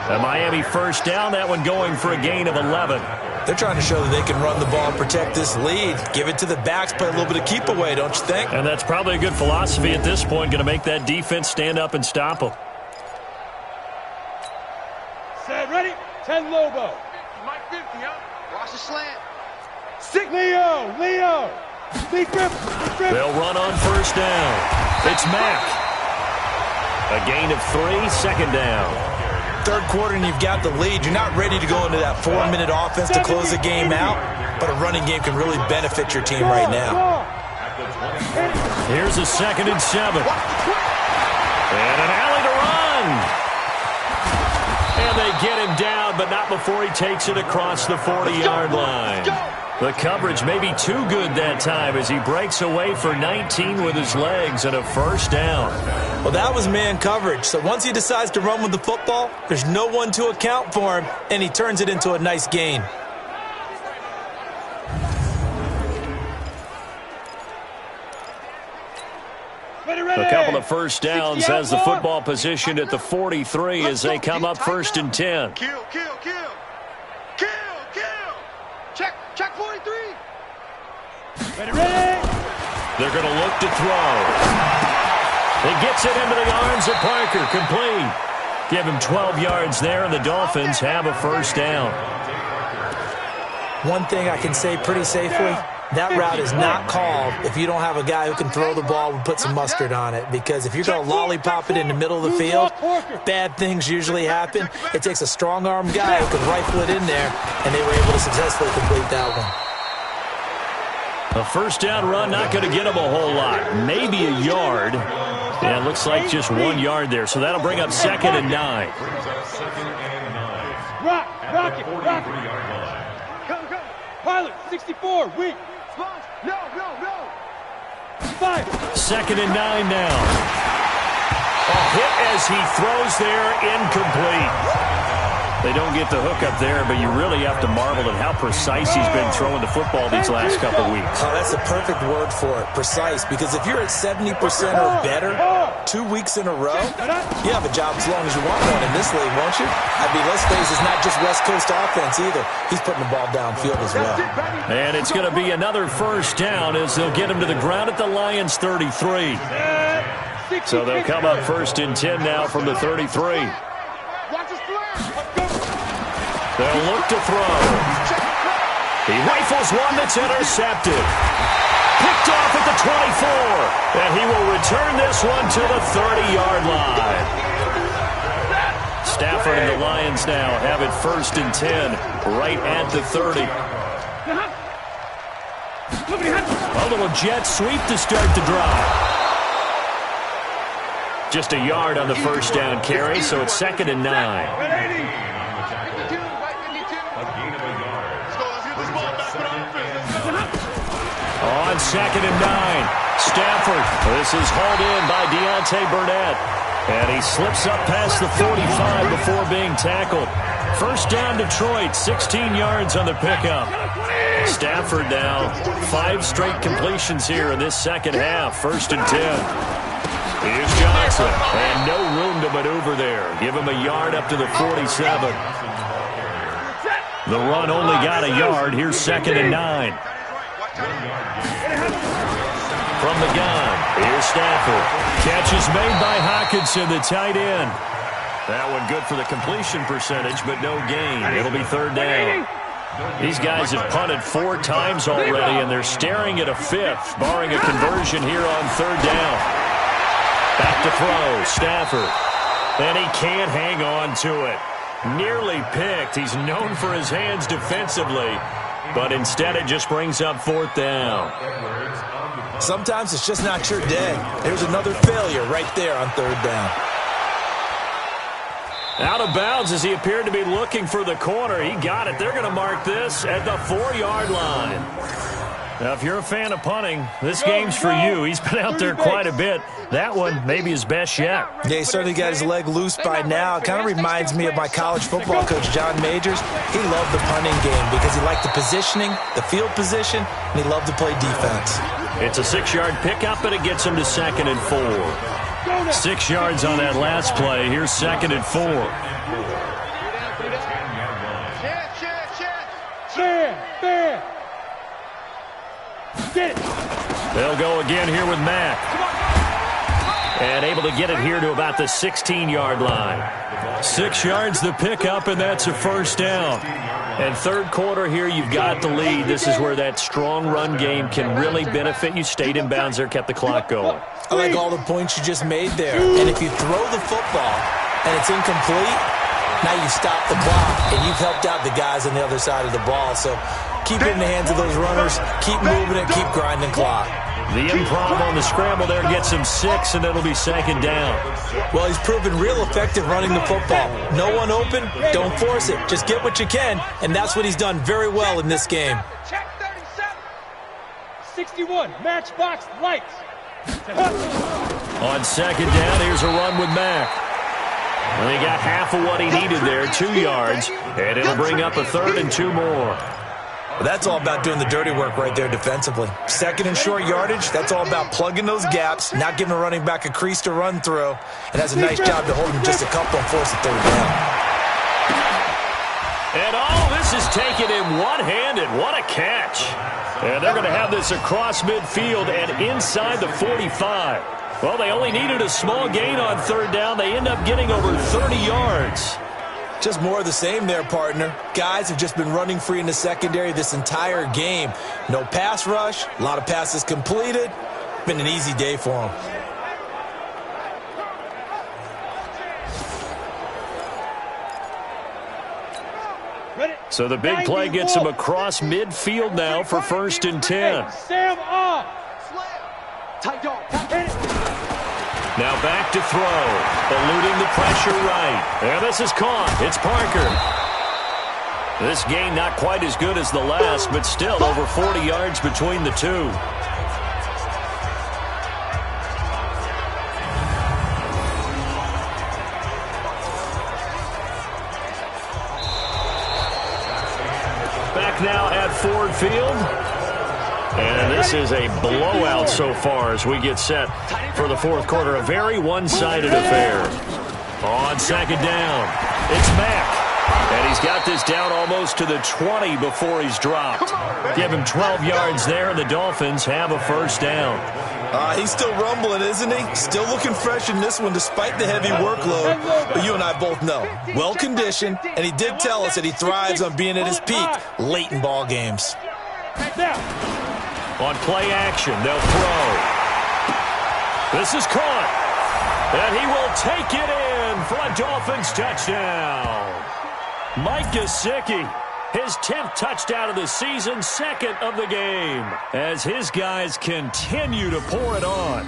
A Miami first down, that one going for a gain of 11. They're trying to show that they can run the ball and protect this lead. Give it to the backs, play a little bit of keep away, don't you think? And that's probably a good philosophy at this point, going to make that defense stand up and stop them. Set, ready? 10 Lobo. Mike 50, huh? Watch the slant. 6 Leo. Big grip. They'll run on first down. It's Mack. A gain of 3, 2nd down. Third quarter and you've got the lead. You're not ready to go into that 4-minute offense to close the game out, but a running game can really benefit your team right now. Here's a 2nd and 7. And an alley to run. And they get him down, but not before he takes it across the 40-yard line. The coverage may be too good that time as he breaks away for 19 with his legs and a first down. Well, that was man coverage. So once he decides to run with the football, there's no one to account for him, and he turns it into a nice gain. A couple of first downs has the football positioned at the 43 as they come up 1st and 10. Kill. Check 43. Ready. They're going to look to throw. He gets it into the arms of Parker, complete. Give him 12 yards there, and the Dolphins have a first down. One thing I can say pretty safely, that route is not called if you don't have a guy who can throw the ball and put some mustard on it. Because if you're going to lollipop it in the middle of the field, bad things usually happen. It takes a strong-arm guy who can rifle it in there, and they were able to successfully complete that one. A first down run, not going to get him a whole lot. Maybe a yard. Yeah, it looks like just 1 yard there. So that'll bring up 2nd and 9. Rock it. Come. Pilot, 64, weak. No. 5. 2nd and 9 now. A hit as he throws there, incomplete. They don't get the hook up there, but you really have to marvel at how precise he's been throwing the football these last couple weeks. Oh, that's the perfect word for it, precise, because if you're at 70% or better 2 weeks in a row, you have a job as long as you want one in this league, won't you? I mean, let's face it, it's not just West Coast offense either. He's putting the ball downfield as well. And it's going to be another first down as they'll get him to the ground at the Lions' 33. So they'll come up 1st and 10 now from the 33. They'll look to throw. He rifles one that's intercepted. Picked off at the 24. And he will return this one to the 30-yard line. Stafford and the Lions now have it 1st and 10 right at the 30. A little jet sweep to start the drive. Just a yard on the first down carry, so it's 2nd and 9. On 2nd and 9, Stafford. This is hauled in by Deontay Burnett. And he slips up past the 45 before being tackled. First down Detroit, 16 yards on the pickup. Stafford now 5 straight completions here in this second half. 1st and 10. Here's Johnson. And no room to maneuver there. Give him a yard up to the 47. The run only got a yard. Here's 2nd and 9. From the gun, here's Stafford. Catch is made by Hockenson, the tight end. That one good for the completion percentage, but no gain. It'll be 3rd down. These guys have punted 4 times already, and they're staring at a 5th, barring a conversion here on 3rd down. Back to throw, Stafford. And he can't hang on to it. Nearly picked. He's known for his hands defensively, but instead it just brings up 4th down. Sometimes it's just not your day. There's another failure right there on 3rd down. Out of bounds as he appeared to be looking for the corner. He got it. They're going to mark this at the 4-yard line. Now, if you're a fan of punting, this game's for you. He's been out there quite a bit. That one, maybe his best yet. Yeah, he certainly got his leg loose by now. It kind of reminds me of my college football coach, John Majors. He loved the punting game because he liked the positioning, the field position, and he loved to play defense. It's a 6-yard pickup, and it gets him to 2nd and 4. 6 yards on that last play. Here's 2nd and 4. They'll go again here with Mack. And able to get it here to about the 16-yard line. 6 yards the pickup, and that's a 1st down. And 3rd quarter here, you've got the lead. This is where that strong run game can really benefit you. Stayed in bounds there, kept the clock going. I like all the points you just made there. And if you throw the football and it's incomplete, now you stop the clock, and you've helped out the guys on the other side of the ball. So keep it in the hands of those runners. Keep moving it. Keep grinding clock. The improv on the scramble there gets him 6, and it'll be 2nd down. Well, he's proven real effective running the football. No one open, don't force it. Just get what you can, and that's what he's done very well in this game. Check 37. 61, matchbox lights. On 2nd down, here's a run with Mack. And he got half of what he needed there, 2 yards, and it'll bring up a 3rd and 2 more. Well, that's all about doing the dirty work right there defensively. 2nd and short yardage, that's all about plugging those gaps, not giving a running back a crease to run through, and has a nice job to hold him just a couple and force a 3rd down. And all this is taken in one-handed. What a catch. And they're going to have this across midfield and inside the 45. Well, they only needed a small gain on 3rd down. They end up getting over 30 yards. Just more of the same there, partner. Guys have just been running free in the secondary this entire game. No pass rush, a lot of passes completed. Been an easy day for them. So the big play gets him across midfield now for 1st and 10. Sam off. Tight dog. Now back to throw. Eluding the pressure right. And this is caught. It's Parker. This gain not quite as good as the last, but still over 40 yards between the two. Back now at Ford Field. And this is a blowout so far as we get set for the 4th quarter. A very one-sided affair. On 2nd down, it's Mack. And he's got this down almost to the 20 before he's dropped. Give him 12 yards there, and the Dolphins have a 1st down. He's still rumbling, isn't he? Still looking fresh in this one despite the heavy workload. But you and I both know, well-conditioned, and he did tell us that he thrives on being at his peak late in ball games. On play action, they'll throw. This is caught. And he will take it in for a Dolphins touchdown. Mike Gesicki, his 10th touchdown of the season, 2nd of the game, as his guys continue to pour it on.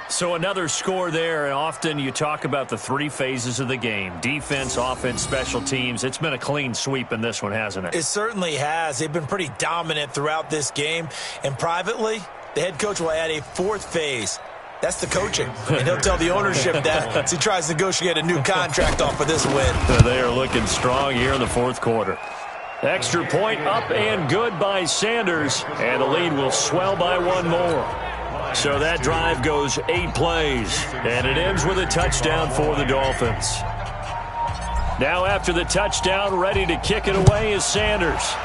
So another score there, and often you talk about the 3 phases of the game. Defense, offense, special teams. It's been a clean sweep in this one, hasn't it? It certainly has. They've been pretty dominant throughout this game. And privately, the head coach will add a 4th phase. That's the coaching. And he'll tell the ownership that as he tries to negotiate a new contract off of this win. They are looking strong here in the 4th quarter. Extra point up and good by Sanders. And the lead will swell by 1 more. So that drive goes 8 plays, and it ends with a touchdown for the Dolphins. Now after the touchdown, ready to kick it away is Sanders.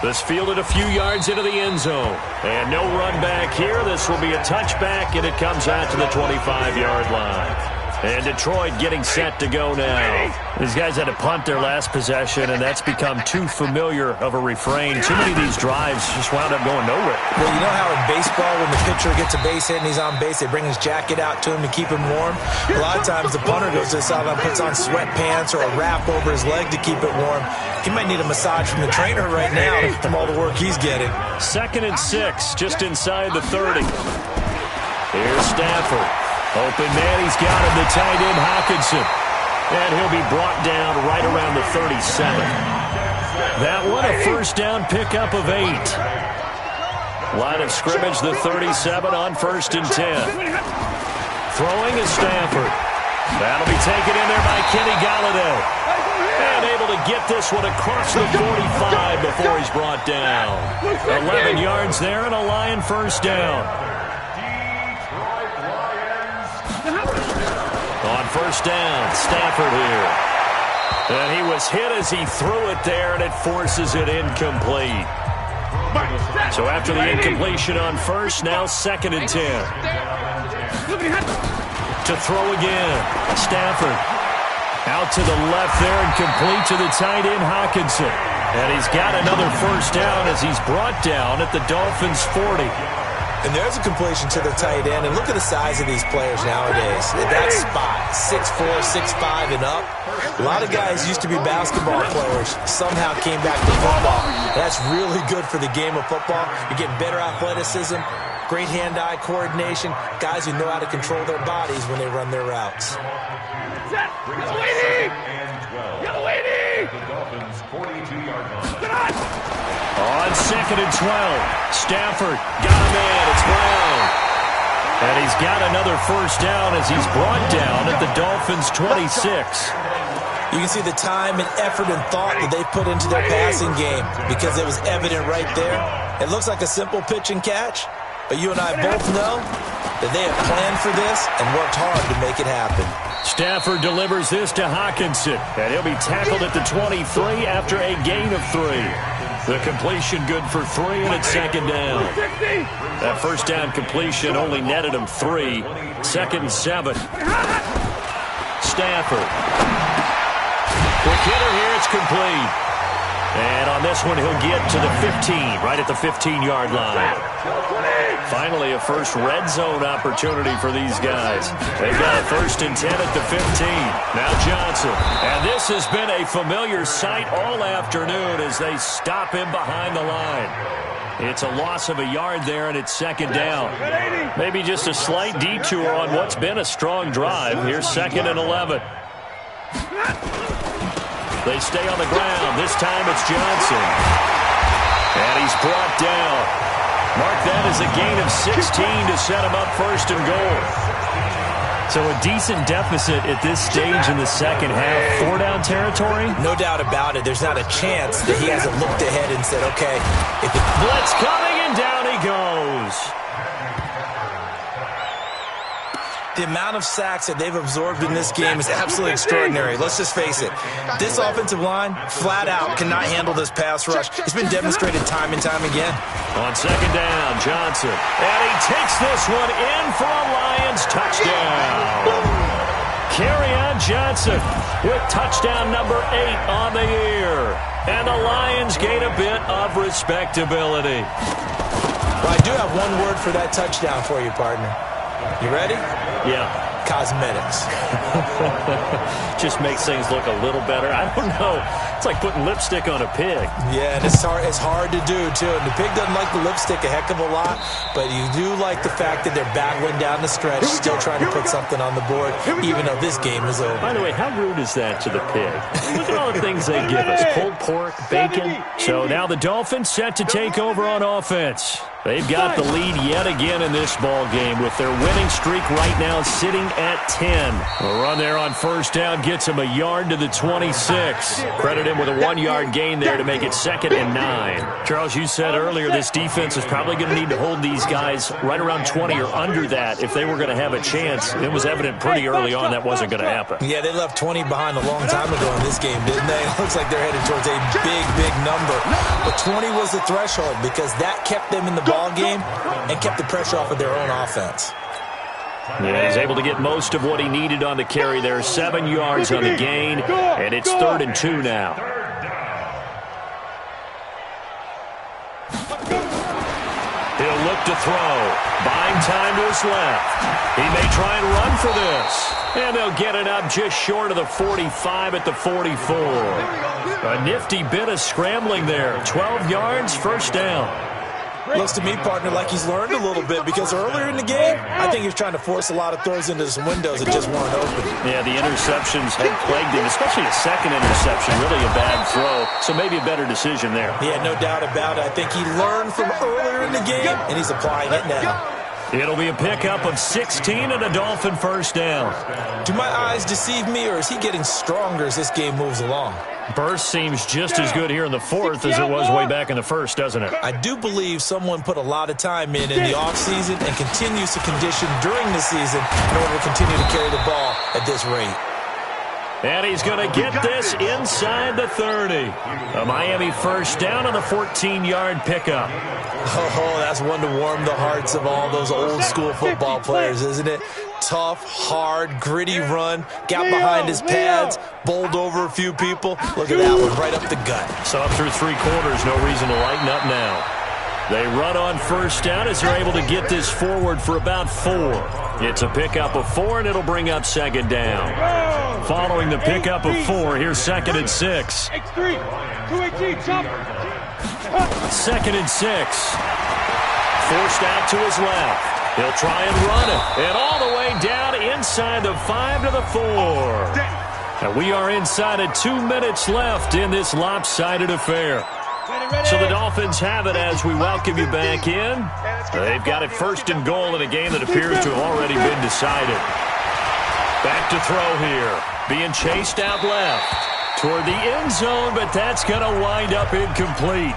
This fielded a few yards into the end zone. And no run back here. This will be a touchback, and it comes out to the 25-yard line. And Detroit getting set to go now. These guys had to punt their last possession, and that's become too familiar of a refrain. Too many of these drives just wound up going nowhere. Well, you know how in baseball, when the pitcher gets a base hit and he's on base, they bring his jacket out to him to keep him warm? A lot of times the punter goes to the sideline, puts on sweatpants or a wrap over his leg to keep it warm. He might need a massage from the trainer right now from all the work he's getting. 2nd and 6, just inside the 30. Here's Stafford. Open man, he's got him, the tight end Hockenson. And he'll be brought down right around the 37. That one a first down pickup of 8. Line of scrimmage, the 37 on 1st and 10. Throwing is Stafford. That'll be taken in there by Kenny Golladay. And able to get this one across the 45 before he's brought down. 11 yards there and a Lion first down. On 1st down, Stafford here. And he was hit as he threw it there, and it forces it incomplete. So after the incompletion on 1st, now 2nd and 10. To throw again, Stafford. Out to the left there and complete to the tight end Hockenson. And he's got another first down as he's brought down at the Dolphins' 40. And there's a completion to the tight end. And look at the size of these players nowadays. At that spot, 6'4", 6'5", and up. A lot of guys used to be basketball players, somehow came back to football. That's really good for the game of football. You're getting better athleticism, great hand-eye coordination, guys who know how to control their bodies when they run their routes. Yellow waiting! Yellow waiting! On 2nd and 12, Stafford got him in. It's Brown. And he's got another first down as he's brought down at the Dolphins' 26. You can see the time and effort and thought that they put into their passing game because it was evident right there. It looks like a simple pitch and catch, but you and I both know that they have planned for this and worked hard to make it happen. Stafford delivers this to Hockenson, and he'll be tackled at the 23 after a gain of 3. The completion good for 3, and it's 2nd down. That first down completion only netted him 3. 2nd and 7. Stafford. Quick hitter here, it's complete. And on this one, he'll get to the 15, right at the 15-yard line. Finally, a first red zone opportunity for these guys. They've got a 1st and 10 at the 15. Now Johnson. And this has been a familiar sight all afternoon as they stop him behind the line. It's a loss of a yard there, and it's 2nd down. Maybe just a slight detour on what's been a strong drive. Here's 2nd and 11. They stay on the ground. This time it's Johnson. And he's brought down. Mark that as a gain of 16 to set him up 1st and goal. So a decent deficit at this stage in the second half. 4-down territory? No doubt about it. There's not a chance that he hasn't looked ahead and said, okay. If the blitz coming, and down he goes. The amount of sacks that they've absorbed in this game is absolutely extraordinary. Let's just face it. This offensive line, flat out, cannot handle this pass rush. It's been demonstrated time and time again. On 2nd down, Johnson. And he takes this one in for a Lions touchdown. Kerryon Johnson with touchdown number 8 on the year. And the Lions gain a bit of respectability. Well, I do have one word for that touchdown for you, partner. You ready? Yeah. Cosmetics. Just makes things look a little better. I don't know. It's like putting lipstick on a pig. Yeah, and it's hard to do, too. And the pig doesn't like the lipstick a heck of a lot, but you do like the fact that they're battling down the stretch, still trying to put something on the board, even though this game is over. By the way, how rude is that to the pig? Look at all the things they give us. Pulled pork, bacon. So now the Dolphins set to take over on offense. They've got the lead yet again in this ball game with their winning streak right now sitting at 10. A run there on 1st down gets him a yard to the 26. Credit him with a 1-yard gain there to make it 2nd and 9. Charles, you said earlier this defense is probably going to need to hold these guys right around 20 or under that if they were going to have a chance. It was evident pretty early on that wasn't going to happen. Yeah, they left 20 behind a long time ago in this game, didn't they? It looks like they're headed towards a big, big number. But 20 was the threshold because that kept them in the ball game and kept the pressure off of their own offense. Yeah, he's able to get most of what he needed on the carry there. 7 yards on the gain, and it's 3rd and 2 now. He'll look to throw. Buying time to his left. He may try and run for this. And they'll get it up just short of the 45 at the 44. A nifty bit of scrambling there. 12 yards, 1st down. Looks to me, partner, like he's learned a little bit because earlier in the game, I think he was trying to force a lot of throws into some windows that just weren't open. Yeah, the interceptions had plagued him, especially a second interception, really a bad throw. So maybe a better decision there. Yeah, no doubt about it. I think he learned from earlier in the game, and he's applying it now. It'll be a pickup of 16 and a Dolphin 1st down. Do my eyes deceive me, or is he getting stronger as this game moves along? Burst seems just as good here in the 4th as it was way back in the 1st, doesn't it? I do believe someone put a lot of time in the offseason and continues to condition during the season in order to continue to carry the ball at this rate. And he's going to get this inside the 30. A Miami 1st down on the 14-yard pickup. Oh, that's one to warm the hearts of all those old-school football players, isn't it? Tough, hard, gritty run. Got behind his pads, bowled over a few people. Look at that one, right up the gut. So up through 3 quarters, no reason to lighten up now. They run on 1st down as they're able to get this forward for about 4. It's a pickup of 4, and it'll bring up 2nd down. Following the pickup of 4, here's 2nd and 6. 2nd and 6. Forced out to his left. He'll try and run it. And all the way down inside the 5 to the 4. And we are inside of 2 minutes left in this lopsided affair. So the Dolphins have it as we welcome you back in. They've got it 1st and goal in a game that appears to have already been decided. Back to throw here. Being chased out left toward the end zone, but that's going to wind up incomplete.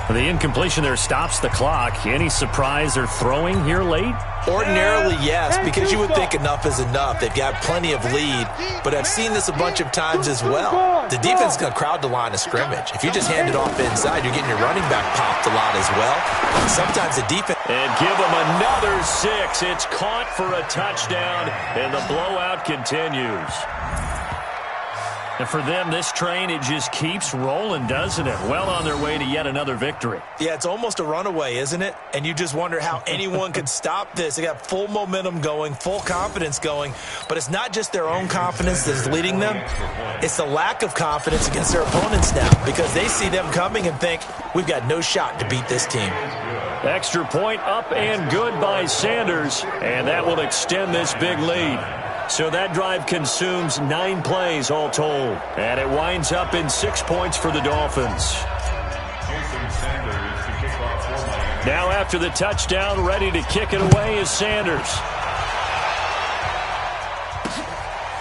The incompletion there stops the clock. Any surprise they're throwing here late? Ordinarily, yes, because you would think enough is enough. They've got plenty of lead, but I've seen this a bunch of times as well. The defense is going to crowd the line of scrimmage. If you just hand it off inside, you're getting your running back popped a lot as well. Sometimes the defense... And give them another 6. It's caught for a touchdown, and the blowout continues. And for them, this train, it just keeps rolling, doesn't it? Well on their way to yet another victory. Yeah, it's almost a runaway, isn't it? And you just wonder how anyone could stop this. They got full momentum going, full confidence going. But it's not just their own confidence that's leading them. It's the lack of confidence against their opponents now because they see them coming and think, we've got no shot to beat this team. Extra point up and good by Sanders, and that will extend this big lead. So that drive consumes 9 plays all told. And it winds up in 6 points for the Dolphins. Now after the touchdown, ready to kick it away is Sanders.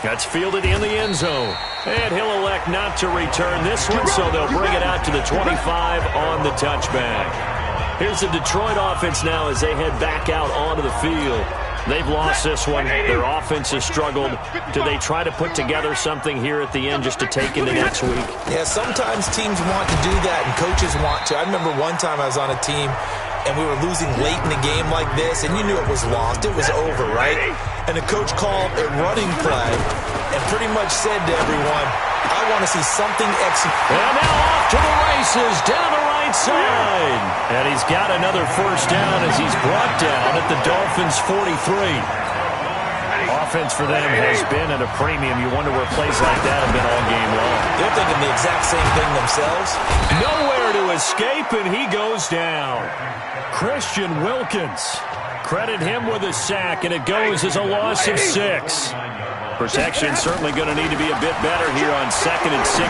That's fielded in the end zone. And he'll elect not to return this one, so they'll bring it out to the 25 on the touchback. Here's the Detroit offense now as they head back out onto the field. They've lost this one. Their offense has struggled. Do they try to put together something here at the end just to take into next week? Yeah, sometimes teams want to do that and coaches want to. I remember one time I was on a team and we were losing late in a game like this, and you knew it was lost. It was over, right? And the coach called a running play and pretty much said to everyone, I want to see something execute. And now off to the races down the right side. And he's got another 1st down as he's brought down at the Dolphins' 43. Offense for them has been at a premium. You wonder where plays like that have been all game long. They're thinking the exact same thing themselves. Nowhere to escape, and he goes down. Christian Wilkins. Credit him with a sack, and it goes as a loss of 6. Protection certainly going to need to be a bit better here on 2nd and 16.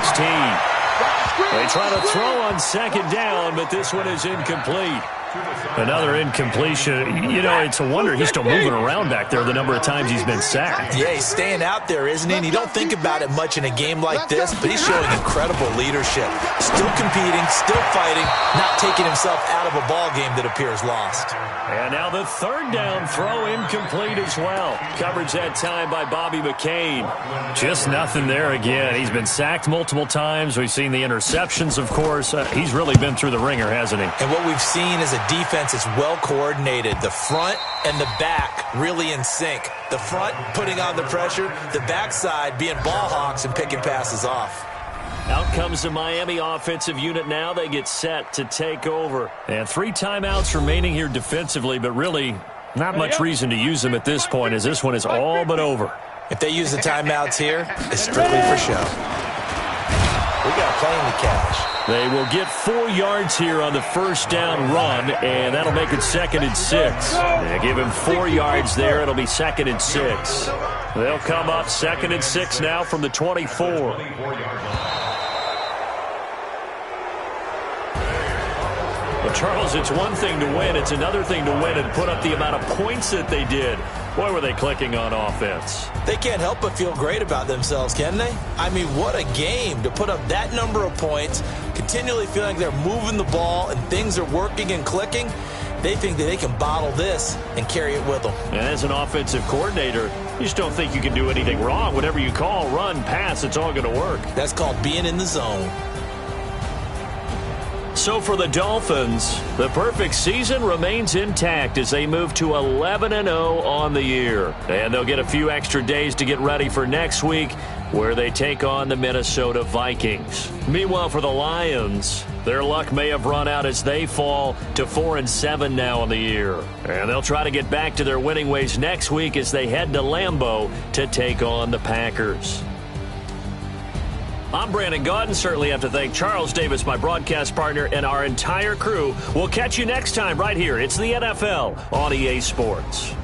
They try to throw on 2nd down, but this one is incomplete. Another incompletion. You know, it's a wonder he's still moving around back there the number of times he's been sacked. Yeah, he's staying out there, isn't he? And you don't think about it much in a game like this, but he's showing incredible leadership. Still competing, still fighting, not taking himself out of a ball game that appears lost. And now the 3rd down throw incomplete as well. Coverage that time by Bobby McCain. Just nothing there again. He's been sacked multiple times. We've seen the interceptions, of course. He's really been through the ringer, hasn't he? And what we've seen is a the defense is well coordinated. The front and the back really in sync. The front putting on the pressure, the backside being ball hawks and picking passes off. Out comes the Miami offensive unit now. They get set to take over. And 3 timeouts remaining here defensively, but really not much reason to use them at this point, as this one is all but over. If they use the timeouts here, it's strictly for show. We got a plane to catch. They will get 4 yards here on the first down run, and that'll make it 2nd and 6. They give him 4 yards there. It'll be 2nd and 6. They'll come up 2nd and 6 now from the 24. Well, Charles, it's one thing to win. It's another thing to win and put up the amount of points that they did. Boy, were they clicking on offense. They can't help but feel great about themselves, can they? I mean, what a game to put up that number of points, continually feeling like they're moving the ball and things are working and clicking. They think that they can bottle this and carry it with them. And as an offensive coordinator, you just don't think you can do anything wrong. Whatever you call, run, pass, it's all going to work. That's called being in the zone. So for the Dolphins, the perfect season remains intact as they move to 11-0 on the year. And they'll get a few extra days to get ready for next week, where they take on the Minnesota Vikings. Meanwhile, for the Lions, their luck may have run out as they fall to 4-7 now on the year. And they'll try to get back to their winning ways next week as they head to Lambeau to take on the Packers. I'm Brandon Gaudin. Certainly have to thank Charles Davis, my broadcast partner, and our entire crew. We'll catch you next time right here. It's the NFL on EA Sports.